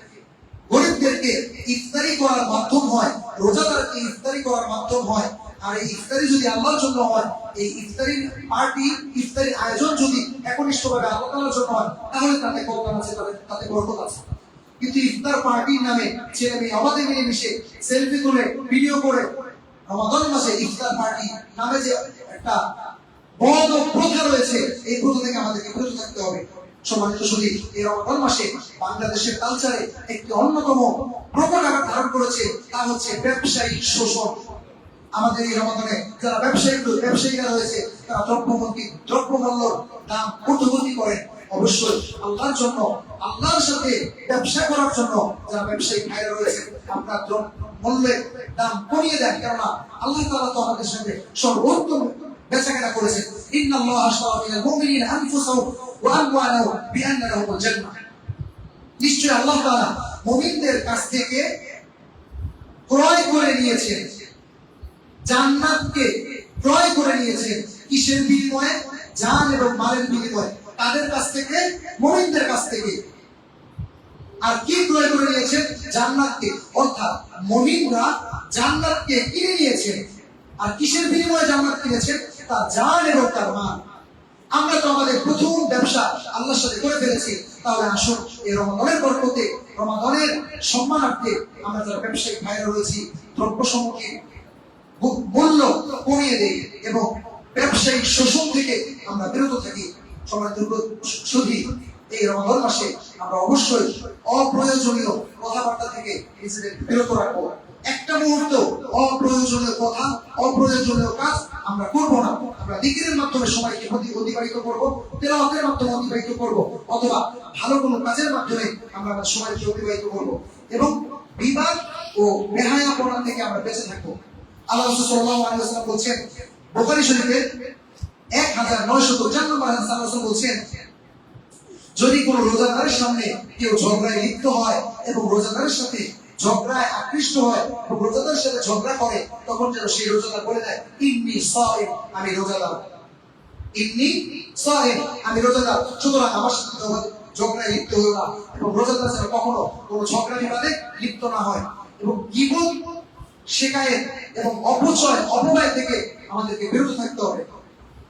গরিবদেরকে ইফতারি করার মাধ্যম হয়, রোজাদারকে ইফতারি করার মাধ্যম হয়, আর এই ইফতারি যদি আল্লাহর জন্য হয়, এই ইফতারির পার্টি, ইফতারির আয়োজন যদি একনিষ্ঠভাবে আল্লাহ তাআলার জন্য হয়, তাহলে তাতে কল্যাণ আছে, তাতে বরকত আছে। কিন্তু ইফতার পার্টির নামে ছেলে মেয়ে অবাধে মিলেমিশে সেলফি তুলে ভিডিও করে রমাদান মাসে ইফতার পার্টি নামে যে একটা বড় প্রথা রয়েছে, এই প্রথা থেকে আমাদেরকে বিরত থাকতে হবে। সম্মানিত সুধী, এই রমাদান মাসে বাংলাদেশের কালচারে একটি অন্যতম প্রকট আকার ধারণ করেছে, তা হচ্ছে ব্যবসায়িক শোষণ। আমাদের এই রমাদানে যারা ব্যবসায়ীরা রয়েছে, তারা দ্রব্যমূল্য দাম ঊর্ধ্বগতি করেন। অবশ্যই আল্লাহর জন্য, আল্লাহর সাথে ব্যবসা করার জন্য যারা ব্যবসায়ী ভাইরা রয়েছে, আপনার মূল্যের দাম কমিয়ে দেন, কেননা আল্লাহ তাআলা তো আমাদের সাথে সর্বোত্তম বেচাকেনা করেছেন। ইন্নাল্লাহা আশতারা মিনাল মুমিনিনা আনফুসাহুম ওয়া আমওয়ালাহুম বিআন্না লাহুমুল জান্নাহ। নিশ্চয়ই আল্লাহ তাআলা মুমিনদের কাছ থেকে ক্রয় করে নিয়েছেন, জান্নাতকে ক্রয় করে নিয়েছেন। কিসের বিনিময়ে? জান এবং মালের বিনিময়ে, তাদের কাছ থেকে, মুমিনদের কাছ থেকে। আর কি ক্রয় করে নিয়েছেন? জান্নাতকে। অর্থাৎ মুমিনরা জান্নাতকে কিনে নিয়েছেন। আর কিসের বিনিময়ে জান্নাত কিনেছেন? তার জান এবং তার মাল। আমরা তো আমাদের প্রথম ব্যবসা আল্লাহর সাথে করে ফেলেছি। তাহলে আসুন এই রমাদানের বরকতে, রমাদানের সম্মানার্থে আমরা যারা ব্যবসায়িক ভাইরা রয়েছি, দ্রব্য সামগ্রী মূল্য কমিয়ে দেই এবং ব্যবসায়িক শোষণ থেকে আমরা বিরত থাকি। সম্মানিত সুধী, এই রমাদান মাসে আমরা অবশ্যই অপ্রয়োজনীয় কথাবার্তা থেকে নিজেদের বিরত রাখবো। একটা মুহূর্ত অপ্রয়োজনীয় কথা, অপ্রয়োজনীয় কাজ আমরা করব না। আমরা জিকিরের মাধ্যমে সময়কে অতিবাহিত করব, তেলাওয়াতের মাধ্যমে অতিবাহিত করব, অথবা ভালো কোনো কাজের মাধ্যমে আমরা আমাদের সময়কে অতিবাহিত করব এবং বিবাদ ও বেহায়াপনা থেকে আমরা বেঁচে থাকবো। আল্লাহ রাসূল সাল্লাল্লাহু আলাইহি ওয়াসাল্লাম বলেছেন, বুখারী শরীফের 1954 নম্বর হাদিস, আল্লাহ রাসূল বলেছেন, যদি কোনো রোজাদারের সামনে কেউ ঝগড়ায় লিপ্ত হয় এবং রোজাদারের সাথে ঝগড়ায় আকৃষ্ট হয় এবং রোজাদারের সাথে ঝগড়া করে, তখন যেন সেই রোজাদার বলে দেয়, ইন্নী সাইম, আমি রোজাদার। ইন্নী সাইম, আমি রোজাদার। সুতরাং আমার সাথে ঝগড়ায় লিপ্ত হও না এবং রোজাদার সাথে কখনো কোনো ঝগড়া বিবাদে লিপ্ত না হয়। এবং গীবত, শিকায়েত এবং অপচয়, অপব্যয় থেকে আমাদেরকে বিরত থাকতে হবে।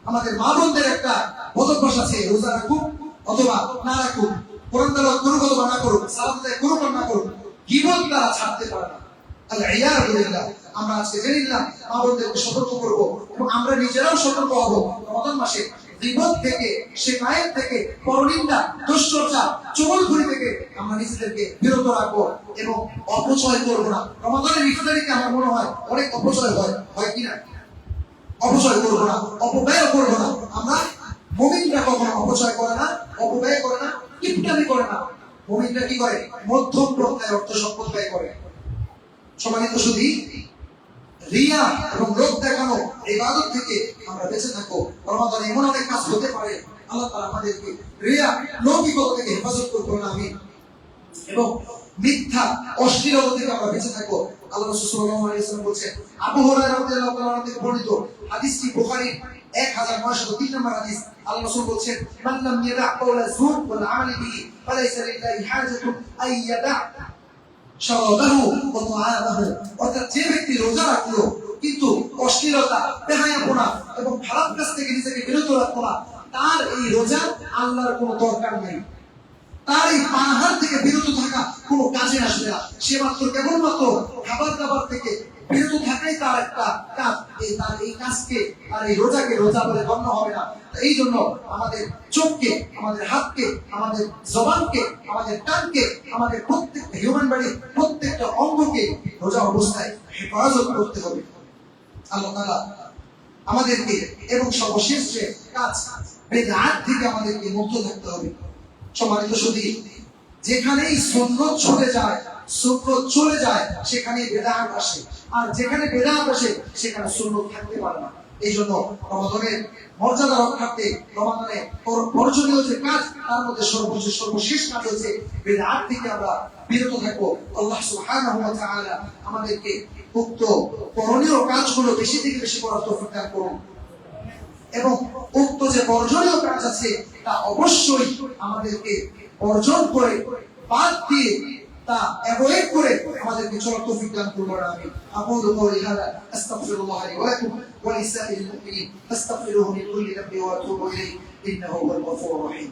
আমাদের মা বোনদের একটা বদভ্যাস আছে, রোজা রাখুক অথবা না রাখুক, কোরআন তেলাওয়াত করুক অথবা না করুক, সালাত আদায় করুক বা না করুক, গীবত তারা ছাড়তে পারে না। আলহামদুলিল্লাহ, আমরা আজকে জেনে নিলাম, মা বোনদেরকে সতর্ক করবো এবং আমরা নিজেরাও সতর্ক হবো। রমাদান মাসে গীবত থেকে, শিকায়েত থেকে, পরনিন্দা, দুশ্চর্চা, চগলখড়ি থেকে আমরা নিজেদেরকে বিরত রাখবো এবং অপচয় করবো না। রমাদানের ইফতারিতে আমার মনে হয় অনেক অপচয় হয় কিনা? অপচয় করবো না, অপব্যয় করবো না। আমরা মুমিনরা কখনো অপচয় করে না, অপব্যয় করে না, কিপটামি করে না। মুমিনরা কি করে? মধ্যম পন্থায় অর্থ সম্পদ ব্যয় করে। সম্মানিত সুধী, রিয়া এবং লোক দেখানো ইবাদত থেকে আমরা বেঁচে থাকবো। রমাদানে এমন অনেক কাজ হতে পারে, আল্লাহ তাআলা আমাদেরকে রিয়া, লৌকিকতা থেকে হেফাজত করবেন। আমিন। এবং মিথ্যা অশ্লীলতা থেকে আমরা বেঁচে থাকবো। আল্লাহ রাসূল সাল্লাল্লাহু আলাইহি ওয়াসাল্লাম বলেছেন, আবু হুরায়রা রাদিয়াল্লাহু তাআলা থেকে বর্ণিত হাদিসটি বুখারী 1903 নম্বর হাদিস। আল্লাহ রাসূল বলেছেন, মান লাম ইয়াদা কাওলা যুর ওয়াল আমাল বিহি ফালাইসা লিল্লাহি হাজাতুন আই ইয়াদা শারাবাহু ওয়া তাআমাহু। অর্থাৎ যে ব্যক্তি রোজা রাখলো কিন্তু অশ্লীলতা, বেহায়াপনা এবং খারাপ কাজ থেকে নিজেকে বিরত রাখলো না, তার এই রোজা আল্লাহর কোনো দরকার নেই। তার এই পানাহার থেকে বিরত থাকা কোনো কাজে আসবে না। সে মাত্র কেবলমাত্র খাবার দাবার থেকে বিরত থাকাই তার একটা কাজ। তার এই কাজকে আর এই রোজাকে রোজা বলে গণ্য হবে না। এই জন্য আমাদের চোখকে, আমাদের হাতকে, আমাদের জবানকে, আমাদের কানকে, আমাদের প্রত্যেকটা হিউম্যান বডির প্রত্যেকটা অঙ্গকে রোজা অবস্থায় হেফাজত করতে হবে। আল্লাহ তাআলা আমাদেরকে এবং সর্বশেষ যে কাজ বেদাত থেকে আমাদেরকে মুক্ত থাকতে হবে। সম্মানিত সুধী, যেখানেই সুন্নত চলে যায় সেখানে বেদাত আসে, আর যেখানে বেদাত আসে সেখানে সুন্নত থাকতে পারে না। এই জন্য রমাদানের মর্যাদা রক্ষার্থে, রমাদানে বর্জনীয় যে কাজ তার মধ্যে সর্বশেষ কাজ হচ্ছে বেদাত থেকে আমরা বিরত থাকবো। আল্লাহ সুবহানাহু ওয়া তাআলা আমাদেরকে উক্ত করণীয় কাজগুলো বেশি থেকে বেশি করার তৌফিক দান করুন, এবং উক্ত যে বর্জনীয় কাজ আছে তা অবশ্যই আমাদেরকে বর্জন করে, বাদ দিয়ে, তা অ্যাভয়েড করে আমাদেরকে চলার তৌফিক দান করুন। আমিন। আকুলু কওলি হাযা আস্তাগফিরুল্লাহ লি ওয়া লাকুম ওয়া লিসাইরিল মুমিনিন ফাস্তাগফিরুহু মিন কুল্লি যামবিন ওয়া তুবু ইলাইহি ইন্নাহু হুয়াল গফুরুর রহিম।